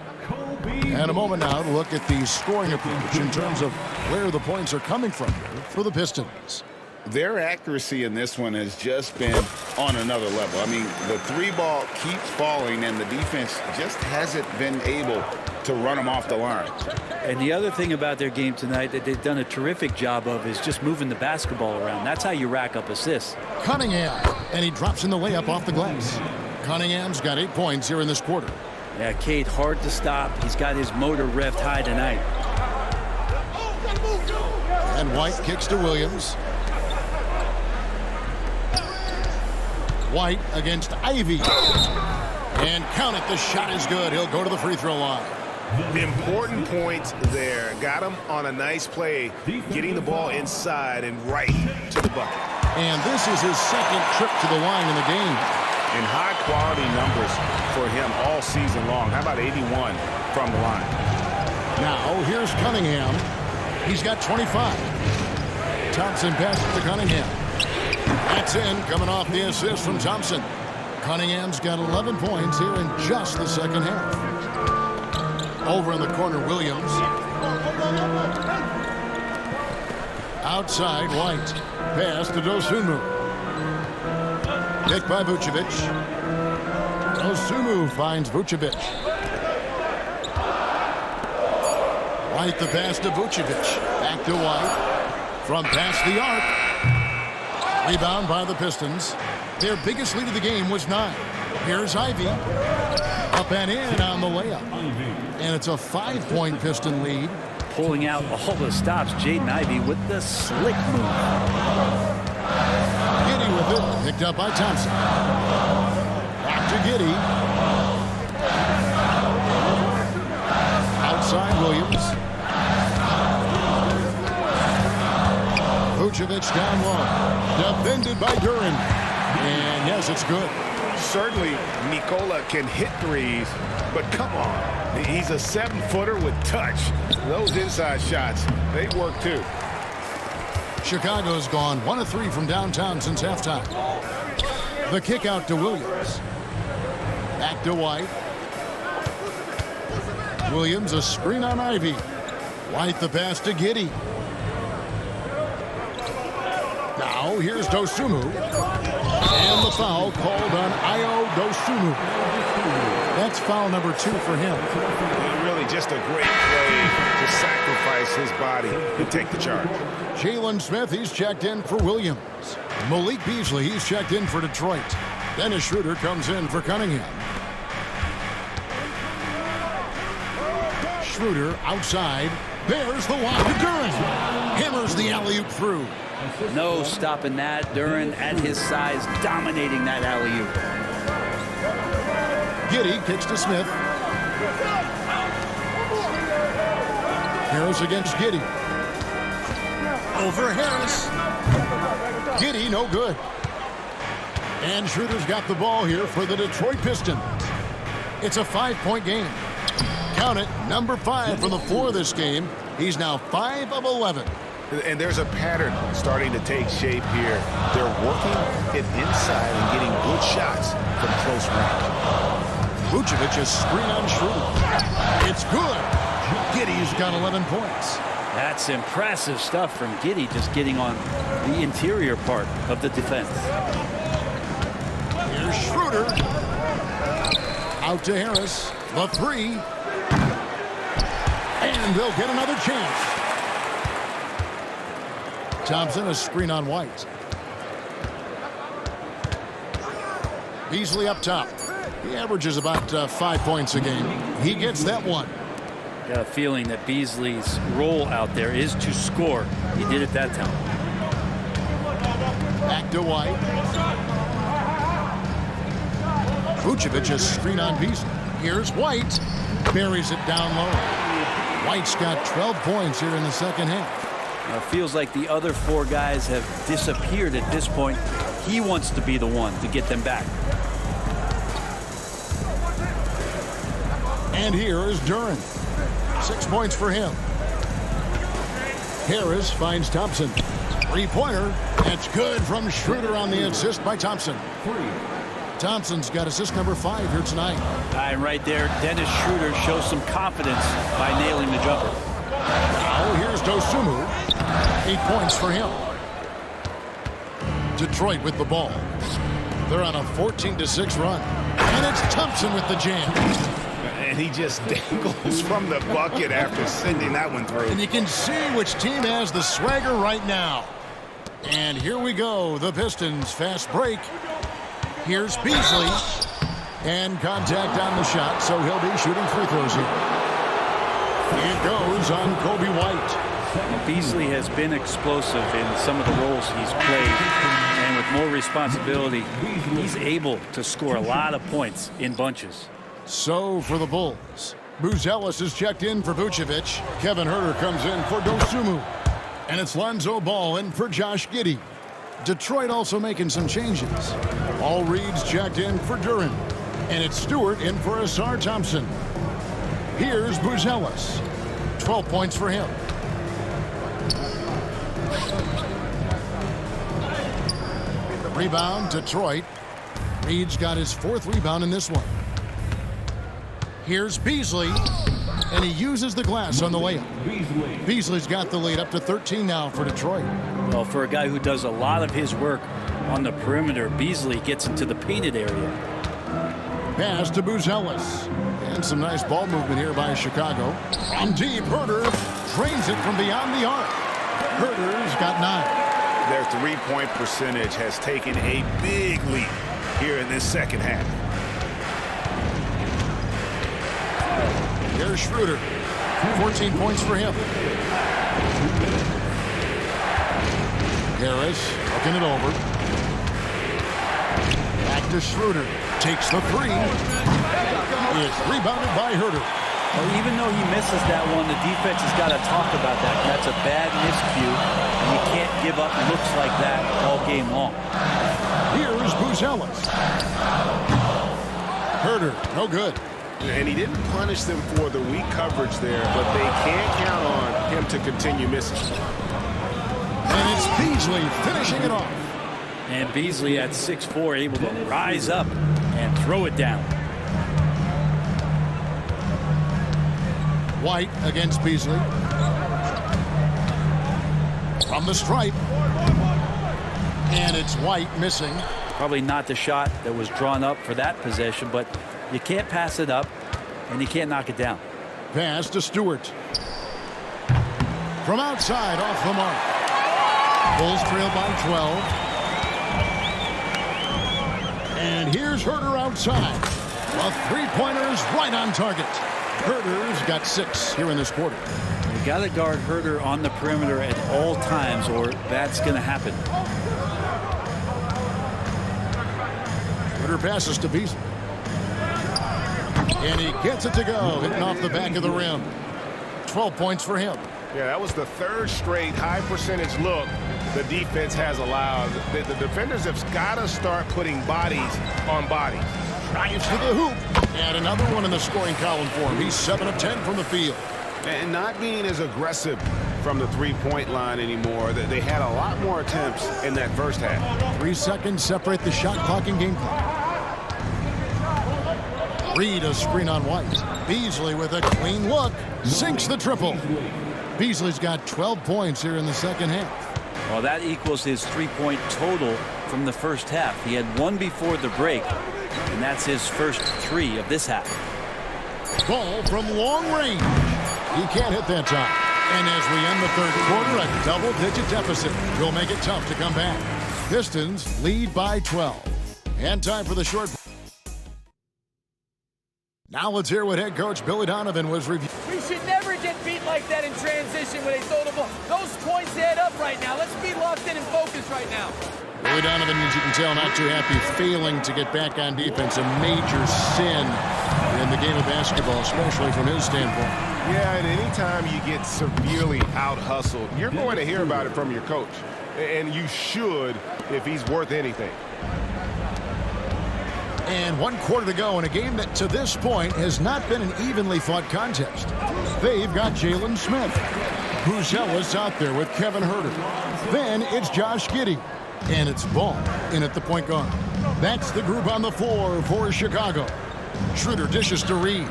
And a moment now to look at the scoring approach in terms of where the points are coming from here for the Pistons. Their accuracy in this one has just been on another level. I mean, the 3-ball keeps falling, and the defense just hasn't been able to run them off the line. And the other thing about their game tonight that they've done a terrific job of is just moving the basketball around. That's how you rack up assists. Cunningham, and he drops in the layup off the glass. Cunningham's got 8 points here in this quarter. Yeah, Cade, hard to stop. He's got his motor revved high tonight. And White kicks to Williams. White against Ivy. And count it, the shot is good. He'll go to the free throw line. Important points there. Got him on a nice play, getting the ball inside and right to the bucket. And this is his second trip to the line in the game. And high-quality numbers for him all season long. How about 81 from the line? Now, here's Cunningham. He's got 25. Thompson passes to Cunningham. That's in, coming off the assist from Thompson. Cunningham's got 11 points here in just the second half. Over in the corner, Williams. Outside, White. Pass to Dosunmu. Picked by Vucevic. Dosunmu finds Vucevic. White the pass to Vucevic. Back to White. From past the arc. Rebound by the Pistons. Their biggest lead of the game was 9. Here's Ivy. Up and in on the layup. And it's a 5-point Piston lead. Pulling out all the stops, Jaden Ivey with the slick move. Giddey with it. Picked up by Thompson. Back to Giddey. Outside Williams. Vucevic down low. Defended by Duran. And yes, it's good. Certainly, Nikola can hit threes, but come on. He's a 7-footer with touch. Those inside shots, they work too. Chicago's gone 1 of 3 from downtown since halftime. The kick out to Williams. Back to White. Williams, a screen on Ivy. White the pass to Giddey. Now here's Dosunmu. And the foul called on Ayo Dosunmu. That's foul number 2 for him. Really just a great play to sacrifice his body and take the charge. Jalen Smith, he's checked in for Williams. Malik Beasley, he's checked in for Detroit. Dennis Schroeder comes in for Cunningham. Schroeder outside. There's the lob to Duran. Hammers the alley-oop through. No stopping that. Duran at his size, dominating that alley-oop. Giddey kicks to Smith. Harris against Giddey. Over Harris. Giddey, no good. And Schroeder's got the ball here for the Detroit Pistons. It's a 5-point game. Count it, number 5 from the floor this game. He's now 5 of 11. And there's a pattern starting to take shape here. They're working it inside and getting good shots from close range. Vucevic is screen on Schroeder. It's good. Giddey's got 11 points. That's impressive stuff from Giddey, just getting on the interior part of the defense. Here's Schroeder. Out to Harris. The three. And they'll get another chance. Thompson, a screen on White. Beasley up top. He averages about 5 points a game. He gets that one. Got a feeling that Beasley's role out there is to score. He did it that time. Back to White. Vucevic a screen on Beasley. Here's White. Buries it down low. White's got 12 points here in the second half. It feels like the other four guys have disappeared at this point. He wants to be the one to get them back. And here is Duren. 6 points for him. Harris finds Thompson. Three-pointer. That's good from Schroeder on the assist by Thompson. Thompson's got assist number 5 here tonight. And right there, Dennis Schroeder shows some confidence by nailing the jumper. Now here's Dosunmu. 8 points for him. Detroit with the ball. They're on a 14-6 run. And it's Thompson with the jam. And he just dangles from the bucket after sending that one through. And you can see which team has the swagger right now. And here we go. The Pistons fast break. Here's Beasley. And contact on the shot, so he'll be shooting free throws here. It goes on Kobe White. Beasley has been explosive in some of the roles he's played. And with more responsibility, he's able to score a lot of points in bunches. So for the Bulls, Buzelis is checked in for Vucevic. Kevin Huerter comes in for Dosunmu. And it's Lonzo Ball in for Josh Giddey. Detroit also making some changes. All Reed's checked in for Duren. And it's Stewart in for Asar Thompson. Here's Buzelis. 12 points for him. Rebound, Detroit. Reed's got his 4th rebound in this one. Here's Beasley, and he uses the glass on the layup. Beasley's got the lead up to 13 now for Detroit. Well, for a guy who does a lot of his work on the perimeter, Beasley gets into the painted area. Pass to Buzelis. And some nice ball movement here by Chicago. From deep, Huerter drains it from beyond the arc. Huerter's got 9. Their three-point percentage has taken a big leap here in this second half. Here's Schroeder. 14 points for him. Harris looking it over. Back to Schroeder. Takes the 3. It's rebounded by Huerter. Well, even though he misses that one, the defense has got to talk about that. That's a bad miscue, and you can't give up looks like that all game long. Here's Buzelis. Huerter, no good. And he didn't punish them for the weak coverage there, but they can't count on him to continue missing. And it's Beasley finishing it off. And Beasley at 6'4", able to rise up and throw it down. White against Beasley. From the stripe. And it's White missing. Probably not the shot that was drawn up for that possession, but you can't pass it up, and you can't knock it down. Pass to Stewart. From outside, off the mark. Bulls trail by 12. And here's Huerter outside. A three-pointer is right on target. Huerter's got 6 here in this quarter. You got to guard Huerter on the perimeter at all times, or that's going to happen. Huerter passes to Beasley. And he gets it to go, hitting off the back of the rim. 12 points for him. Yeah, that was the 3rd straight high percentage look the defense has allowed. The defenders have got to start putting bodies on bodies. Drives to the hoop. And another one in the scoring column for him. He's 7 of 10 from the field. And not being as aggressive from the three-point line anymore. They had a lot more attempts in that first half. 3 seconds separate the shot clock and game clock. Reed a screen on White. Beasley with a clean look. Sinks the triple. Beasley's got 12 points here in the second half. Well, that equals his 3-point total from the first half. He had 1 before the break. And that's his first 3 of this half. Ball from long range. He can't hit that time. And as we end the third quarter, a double-digit deficit will make it tough to come back. Pistons lead by 12. And time for the short. Now let's hear what head coach Billy Donovan was reviewing. We should never get beat like that in transition when they throw the ball. Those points add up right now. Let's be locked in and focused right now. Billy Donovan, as you can tell, not too happy failing to get back on defense. A major sin in the game of basketball, especially from his standpoint. Yeah, and anytime you get severely out-hustled, you're going to hear about it from your coach. And you should if he's worth anything. And 1 quarter to go in a game that to this point has not been an evenly fought contest. They've got Jalen Smith. Buzelis out there with Kevin Huerter. Then it's Josh Giddey. And it's Ball in at the point guard. That's the group on the floor for Chicago. Schroeder dishes to Reed.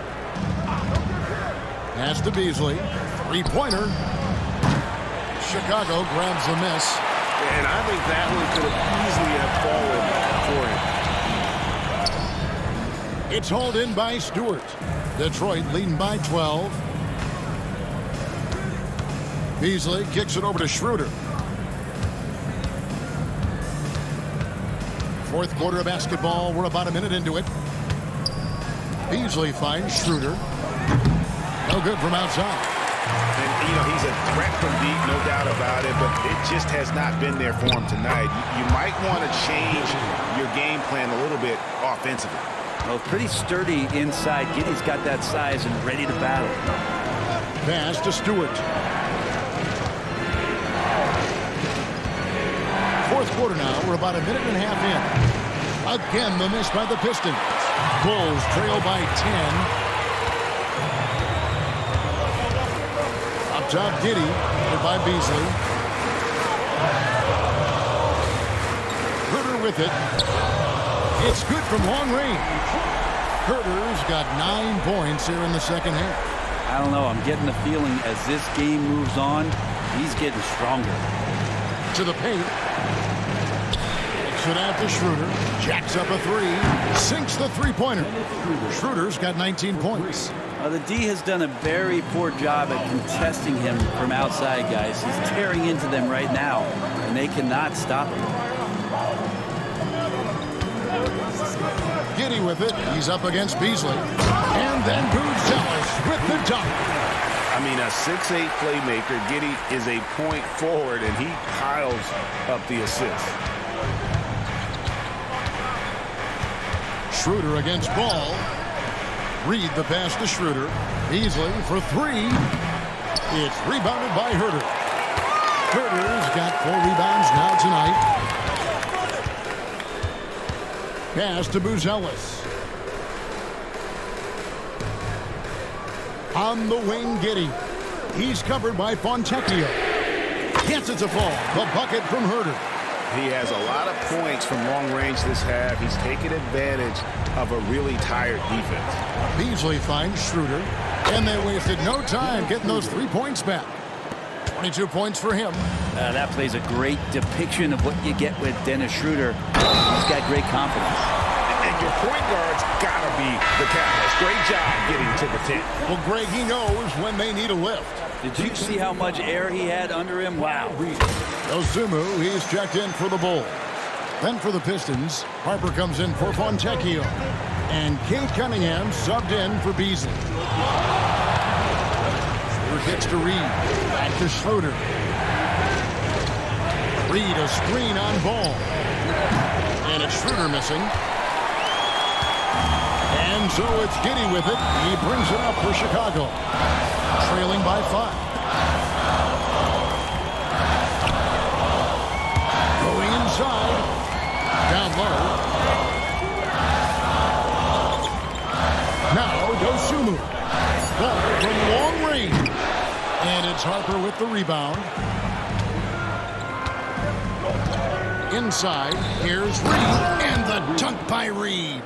Pass to Beasley. 3-pointer. Chicago grabs the miss. And I think that one could have easily have fallen for him. It's hauled in by Stewart. Detroit leading by 12. Beasley kicks it over to Schroeder. Fourth quarter of basketball. We're about a minute into it. Beasley finds Schroeder. No good from outside. And, he's a threat from deep, no doubt about it, but it just has not been there for him tonight. You might want to change your game plan a little bit offensively. Well, pretty sturdy inside. Giddey's got that size and ready to battle. Pass to Stewart. Fourth quarter now. We're about a minute and a half in. Again, the miss by the Pistons. Bulls trail by 10. Up top, Giddey, hit by Beasley. Huerter with it. It's good from long range. Huerter's got 9 points here in the second half. I don't know. I'm getting the feeling as this game moves on, he's getting stronger. To the paint. Takes it out to Schroeder. Jacks up a 3. Sinks the 3-pointer. Schroeder's got 19 points. The D has done a very poor job at contesting him from outside, guys. He's tearing into them right now, and they cannot stop him. Giddey with it. He's up against Beasley. And then Buzelis with the dunk. I mean, a 6'8" playmaker. Giddey is a point forward, and he piles up the assists. Schroeder against Ball. Reed the pass to Schroeder. Beasley for 3. It's rebounded by Huerter. Huerter's got 4 rebounds now tonight. Pass to Buzelis. On the wing, Giddey. He's covered by Fontecchio. Yes, it's a fall. The bucket from Huerter. He has a lot of points from long range this half. He's taken advantage of a really tired defense. Beasley finds Schroeder, and they wasted no time getting those 3 points back. 22 points for him. That plays a great depiction of what you get with Dennis Schroeder. He's got great confidence. And your point guard's got to be the catalyst. Great job getting to the 10. Well, Greg, he knows when they need a lift. Did you see how much air he had under him? Wow. Osumu, he's checked in for the Bulls. Then for the Pistons, Harper comes in for Fontecchio. And Cade Cunningham subbed in for Beasley. Schroeder kicks to Reed. Back to Schroeder. Reed a screen on Ball. And it's Schroeder missing. And so it's Giddey with it. He brings it up for Chicago. Trailing by 5. Going inside. Down low. Now Dosunmu. Ball from long range. And it's Harper with the rebound. Inside, here's Reed, and the dunk by Reed.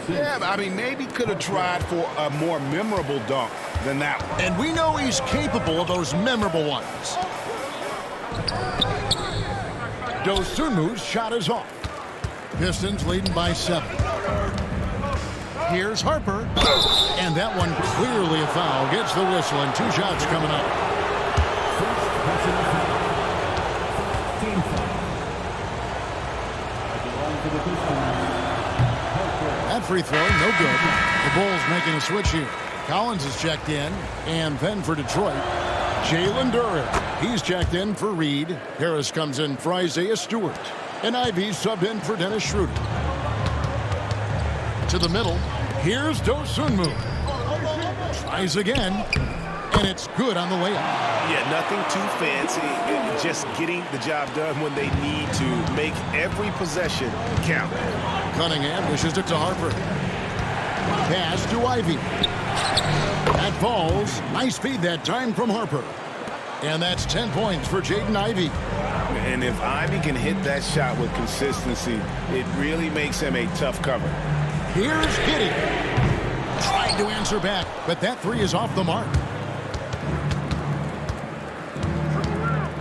Yeah, I mean, maybe could have tried for a more memorable dunk than that one. And we know he's capable of those memorable ones. Dosunmu's shot is off. Pistons leading by 7. Here's Harper. And that one clearly a foul. Gets the whistle and 2 shots coming up. That free throw, no good. The Bulls making a switch here. Collins is checked in. And then for Detroit, Jalen Duren. He's checked in for Reed. Harris comes in for Isaiah Stewart. And Ivey subbed in for Dennis Schroeder. To the middle. Here's Dosunmu. Tries again. And it's good on the way up. Yeah, nothing too fancy. Just getting the job done when they need to. Make every possession count. Cunningham dishes it to Harper. Pass to Ivey. That falls. Nice feed that time from Harper. And that's 10 points for Jaden Ivey. And if Ivey can hit that shot with consistency, it really makes him a tough cover. Here's Giddey. Tried to answer back, but that 3 is off the mark.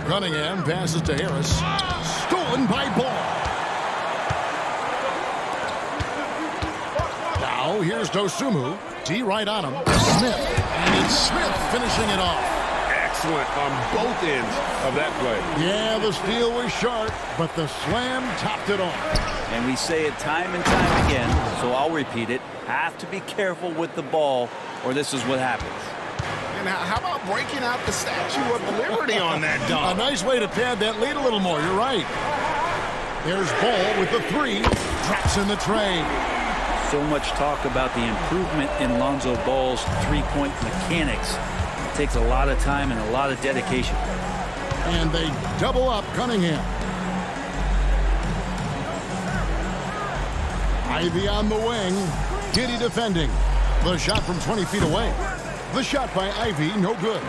Cunningham passes to Harris. Stolen by Ball. Now here's Dosunmu. D right on him. Smith. And it's Smith finishing it off. Excellent on both ends of that play. Yeah, the steal was sharp, but the slam topped it off. And we say it time and time again, so I'll repeat it. Have to be careful with the ball, or this is what happens. And how about breaking out the Statue of Liberty on that dunk? A nice way to pad that lead a little more. You're right. There's Ball with the 3. Drops in the tray. So much talk about the improvement in Lonzo Ball's three-point mechanics. It takes a lot of time and a lot of dedication. And they double up Cunningham. Ivey on the wing. Giddey defending. The shot from 20 feet away. The shot by Ivey, no good.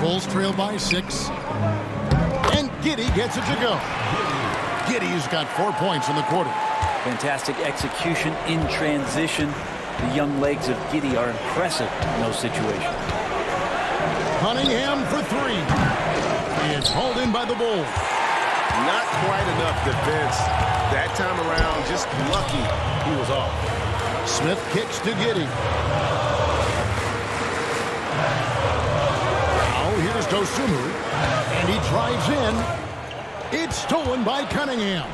Bulls trail by 6. And Giddey gets it to go. Giddey's got 4 points in the quarter. Fantastic execution in transition. The young legs of Giddey are impressive in those situations. Cunningham for 3. It's hauled in by the Bulls. Not quite enough defense that time around. Just lucky he was off. Smith kicks to Giddey. Now here's Dosunmu. And he drives in. It's stolen by Cunningham.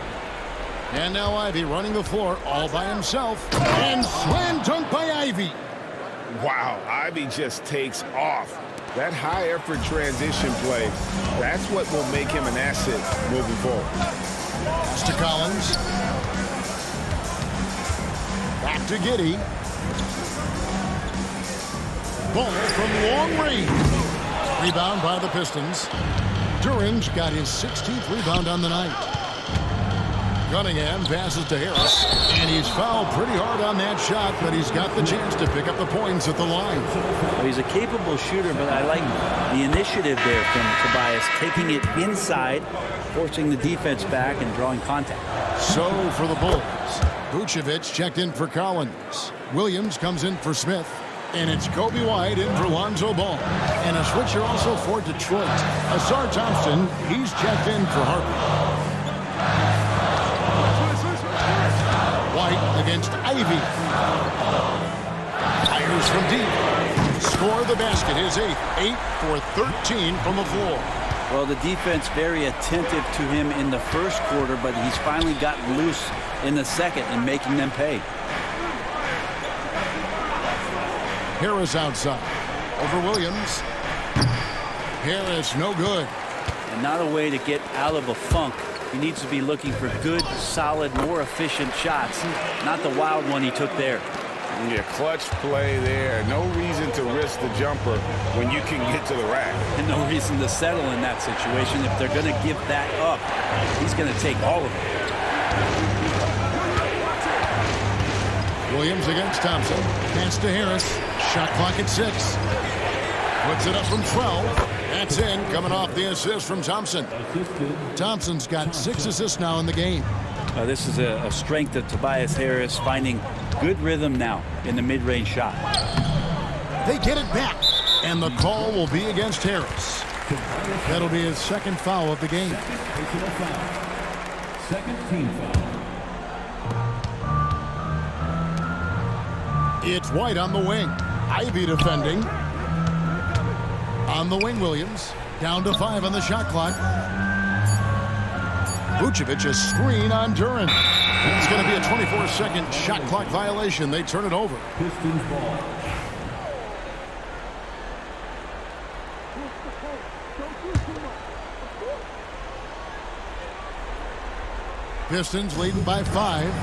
And now Ivey running the floor all by himself. And slam dunk by Ivey. Wow, Ivey just takes off. That high-effort transition play, that's what will make him an asset moving forward. Pass to Collins. Back to Giddey. Ball from long range. Rebound by the Pistons. Duren's got his 16th rebound on the night. Cunningham passes to Harris, and he's fouled pretty hard on that shot, but he's got the chance to pick up the points at the line. Well, he's a capable shooter, but I like the initiative there from Tobias, taking it inside, forcing the defense back and drawing contact. So for the Bulls, Vucevic checked in for Collins. Williams comes in for Smith. And it's Kobe White in for Lonzo Ball. And a switcher also for Detroit. Asar Thompson, he's checked in for Harper. White against Ivey. Fires from deep. Score the basket, his 8th. 8 for 13 from the floor. Well, the defense very attentive to him in the first quarter, but he's finally gotten loose in the second and making them pay. Harris outside. Over Williams. Harris, no good. And not a way to get out of a funk. He needs to be looking for good, solid, more efficient shots. Not the wild one he took there. Yeah, clutch play there. No reason to risk the jumper when you can get to the rack. And no reason to settle in that situation. If they're going to give that up, he's going to take all of it. Williams against Thompson. Pass to Harris. Shot clock at 6. Puts it up from 12. That's in. Coming off the assist from Thompson. Thompson's got 6 assists now in the game. This is a strength of Tobias Harris, finding good rhythm now in the mid-range shot. They get it back. And the call will be against Harris. That'll be his second foul of the game. Second team foul. It's White on the wing. Ivy defending. On the wing, Williams. Down to 5 on the shot clock. Vucevic a screen on Duren. It's going to be a 24-second shot clock violation. They turn it over. Pistons ball. Pistons leading by 5.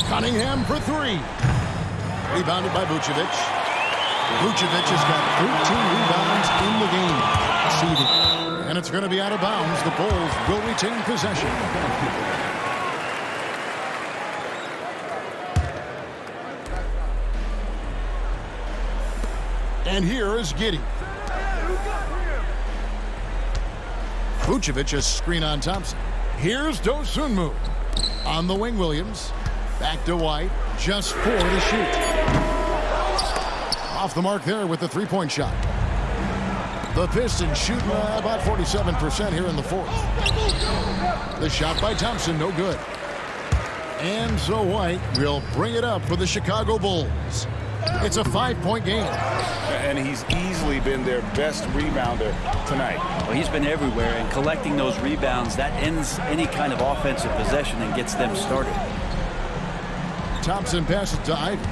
Cunningham for 3. Rebounded by Vucevic. Vucevic has got 13 rebounds in the game. And it's going to be out of bounds. The Bulls will retain possession. And here is Giddey. Vucevic a screen on Thompson. Here's Dosunmu. On the wing, Williams. Back to White. Just 4 to shoot. Off the mark there with the three-point shot. The Pistons shooting about 47% here in the fourth. The shot by Thompson, no good. And so White will bring it up for the Chicago Bulls. It's a 5-point game. And he's easily been their best rebounder tonight. Well, he's been everywhere, and collecting those rebounds, that ends any kind of offensive possession and gets them started. Thompson passes to Ivy.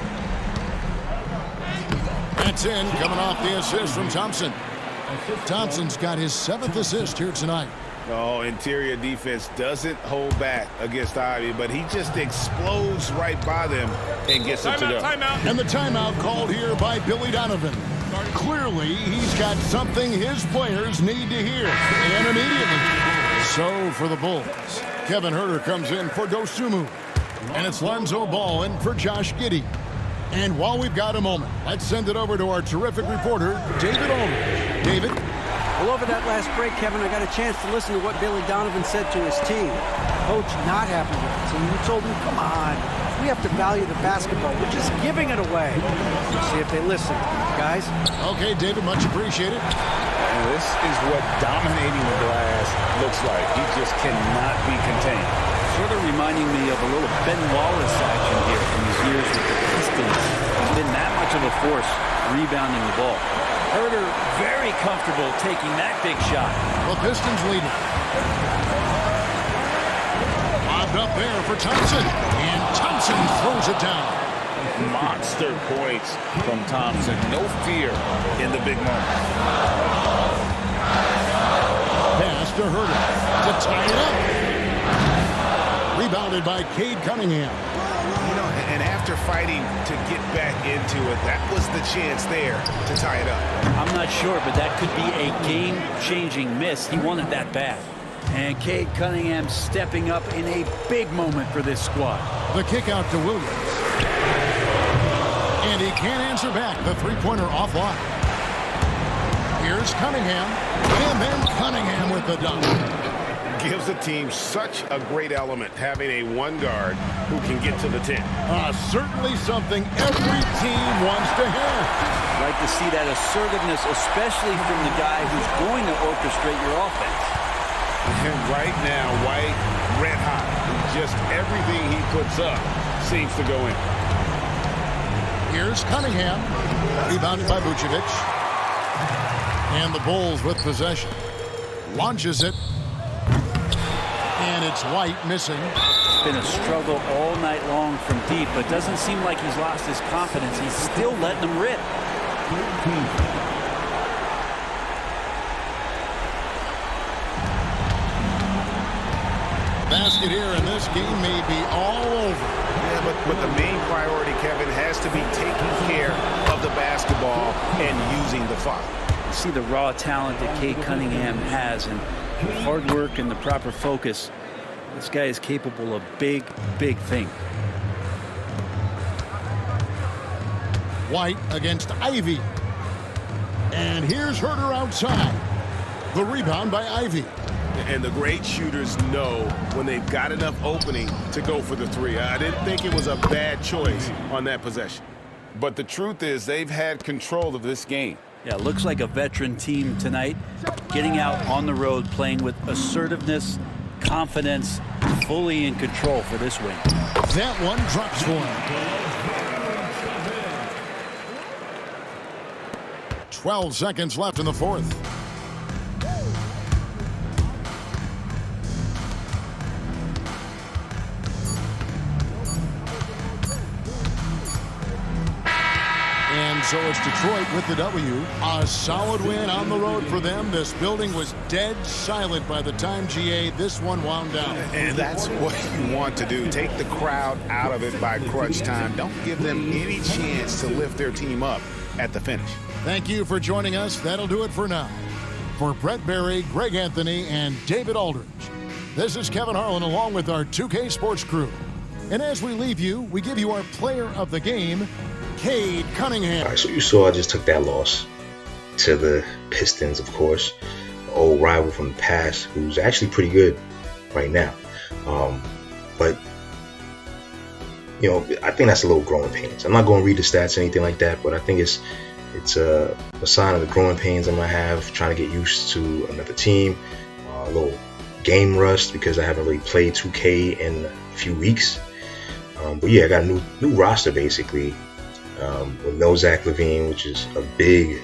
That's in, coming off the assist from Thompson. Thompson's got his 7th assist here tonight. Oh, interior defense doesn't hold back against Ivy, but he just explodes right by them and gets it to them. Timeout. And the timeout called here by Billy Donovan. Clearly, he's got something his players need to hear, and immediately. So for the Bulls, Kevin Huerter comes in for Dosunmu, and it's Lonzo Ball in for Josh Giddey. And while we've got a moment, let's send it over to our terrific reporter, David Aldridge. David? Well, over that last break, Kevin, I got a chance to listen to what Billy Donovan said to his team. Coach not happy with the team. He told them, come on, we have to value the basketball. We're just giving it away. We'll see if they listen, guys. Okay, David, much appreciated. And this is what dominating the glass looks like. He just cannot be contained. Sort of reminding me of a little Ben Wallace action here from his years with the Pistons. He's been that much of a force rebounding the ball. Huerter very comfortable taking that big shot. The Pistons leading. Lobbed up there for Thompson. And Thompson throws it down. Monster points from Thompson. No fear in the big moment. Pass to Huerter to tie it up. Rebounded by Cade Cunningham. You know, and after fighting to get back into it, that was the chance there to tie it up. I'm not sure, but that could be a game-changing miss. He wanted that bad. And Cade Cunningham stepping up in a big moment for this squad. The kick out to Williams. And he can't answer back. The three-pointer offline. Here's Cunningham. And then Cunningham with the dunk. Gives the team such a great element having a one guard who can get to the 10. Certainly something every team wants to have. Like to see that assertiveness, especially from the guy who's going to orchestrate your offense. And right now, White, red hot. Just everything he puts up seems to go in. Here's Cunningham. Rebounded by Vucevic. And the Bulls with possession. Launches it. And it's White missing. It's been a struggle all night long from deep, but doesn't seem like he's lost his confidence. He's still letting them rip. Basket here, and this game may be all over. Yeah, but the main priority, Kevin, has to be taking care of the basketball and using the foul. See the raw talent that Cade Cunningham has, and with hard work and the proper focus, this guy is capable of big, big things. White against Ivy. And here's Huerter outside. The rebound by Ivy. And the great shooters know when they've got enough opening to go for the three. I didn't think it was a bad choice on that possession. But the truth is they've had control of this game. Yeah, looks like a veteran team tonight, getting out on the road, playing with assertiveness, confidence, fully in control for this win. That one drops for him. 12 seconds left in the fourth. And so it's Detroit with the W. A solid win on the road for them. This building was dead silent by the time, GA, this one wound down. And that's what you want to do. Take the crowd out of it by crunch time. Don't give them any chance to lift their team up at the finish. Thank you for joining us. That'll do it for now. For Brett Berry, Greg Anthony, and David Aldridge, this is Kevin Harlan along with our 2K Sports crew. And as we leave you, we give you our player of the game, Cade Cunningham. All right, so you saw I just took that loss to the Pistons, of course, an old rival from the past who's actually pretty good right now. But, you know, I think that's a little growing pains. I'm not going to read the stats or anything like that, but I think it's a sign of the growing pains I'm going to have trying to get used to another team, a little game rust because I haven't really played 2K in a few weeks. But yeah, I got a new roster basically with no Zach LaVine, which is a big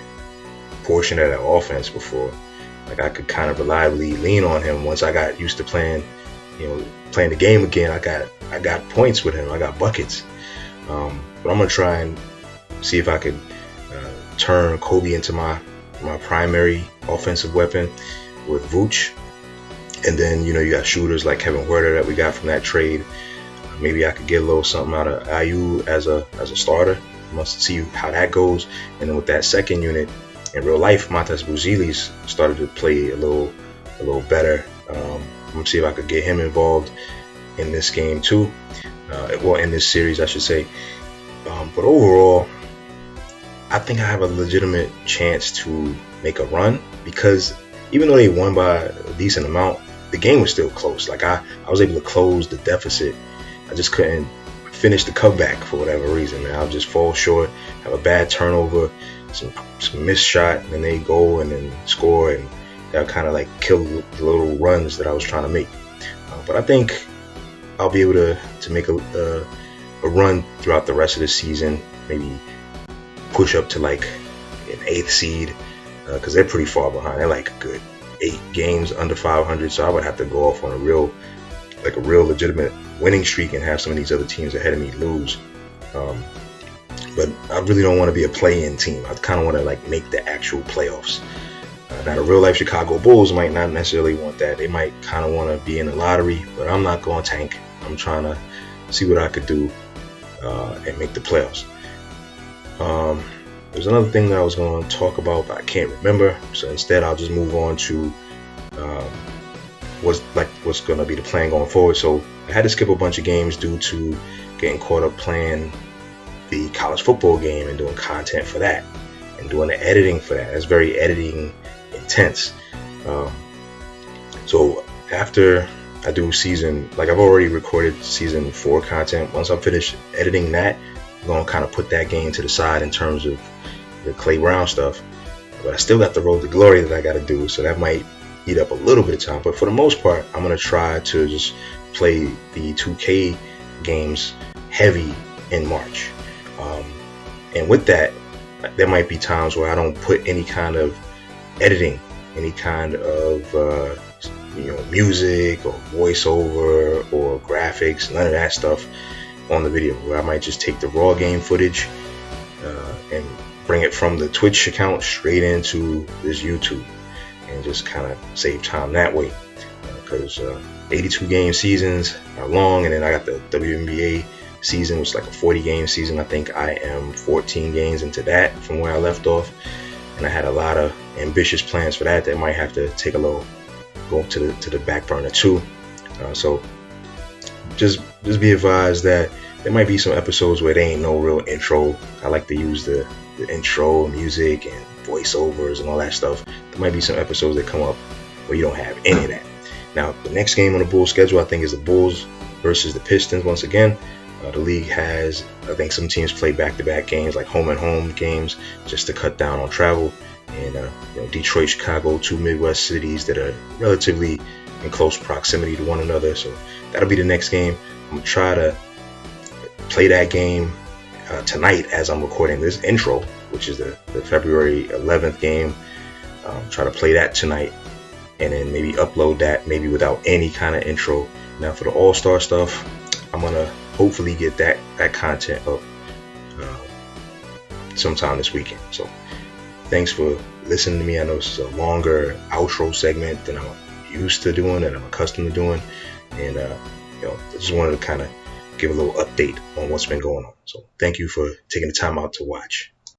portion of that offense before. Like I could kind of reliably lean on him once I got used to playing the game again. I got points with him. I got buckets. But I'm gonna try and see if I could turn Kobe into my primary offensive weapon with Vooch. And then, you know, you got shooters like Kevin Huerter that we got from that trade. Maybe I could get a little something out of Ayu as a starter. Must see how that goes. And then with that second unit, in real life, Montas Buzelis started to play a little better. I'm gonna see if I could get him involved in this game too. In this series, I should say. But overall, I think I have a legitimate chance to make a run because even though they won by a decent amount, the game was still close. Like I was able to close the deficit. I just couldn't finish the comeback for whatever reason, man. I'll just fall short, have a bad turnover, some missed shot, and then they go and then score, and that kind of like kill the little runs that I was trying to make. But I think I'll be able to make a run throughout the rest of the season, maybe push up to like an 8th seed, because they're pretty far behind. They're like a good 8 games under 500, so I would have to go off on a real legitimate winning streak and have some of these other teams ahead of me lose. But I really don't want to be a play-in team. I kind of want to like make the actual playoffs. Now the real life Chicago Bulls might not necessarily want that. They might kind of want to be in the lottery, but I'm not going to tank. I'm trying to see what I could do and make the playoffs. There's another thing that I was going to talk about, but I can't remember. So instead, I'll just move on to what's going to be the plan going forward. So I had to skip a bunch of games due to getting caught up playing the college football game and doing content for that and doing the editing for that. That's very editing intense. So after I do I've already recorded season 4 content. Once I'm finished editing that, I'm going to kind of put that game to the side in terms of the Clay Brown stuff. But I still got the Road to Glory that I got to do, so that might eat up a little bit of time. But for the most part, I'm going to try to just play the 2K games heavy in March. And with that, there might be times where I don't put any kind of editing, any kind of music or voiceover or graphics, none of that stuff on the video, where I might just take the raw game footage and bring it from the Twitch account straight into this YouTube and just kind of save time that way, because 82 game seasons are long, and then I got the WNBA season, which is like a 40 game season. I think I am 14 games into that from where I left off, and I had a lot of ambitious plans for that might have to take a little go to the back burner too. So just be advised that there might be some episodes where there ain't no real intro. I like to use the intro music and voiceovers and all that stuff. There might be some episodes that come up where you don't have any of that. Now, the next game on the Bulls schedule, I think, is the Bulls versus the Pistons once again. The league has, I think, some teams play back-to-back games, like home-and-home games, just to cut down on travel. And Detroit, Chicago, 2 Midwest cities that are relatively in close proximity to one another. So that'll be the next game. I'm gonna try to play that game tonight as I'm recording this intro, which is the February 11th game. Try to play that tonight, and then maybe upload that maybe without any kind of intro. Now for the All-Star stuff, I'm gonna hopefully get that content up sometime this weekend. So thanks for listening to me. I know this is a longer outro segment than I'm used to doing and I'm accustomed to doing, and I just wanted to kind of give a little update on what's been going on. So thank you for taking the time out to watch.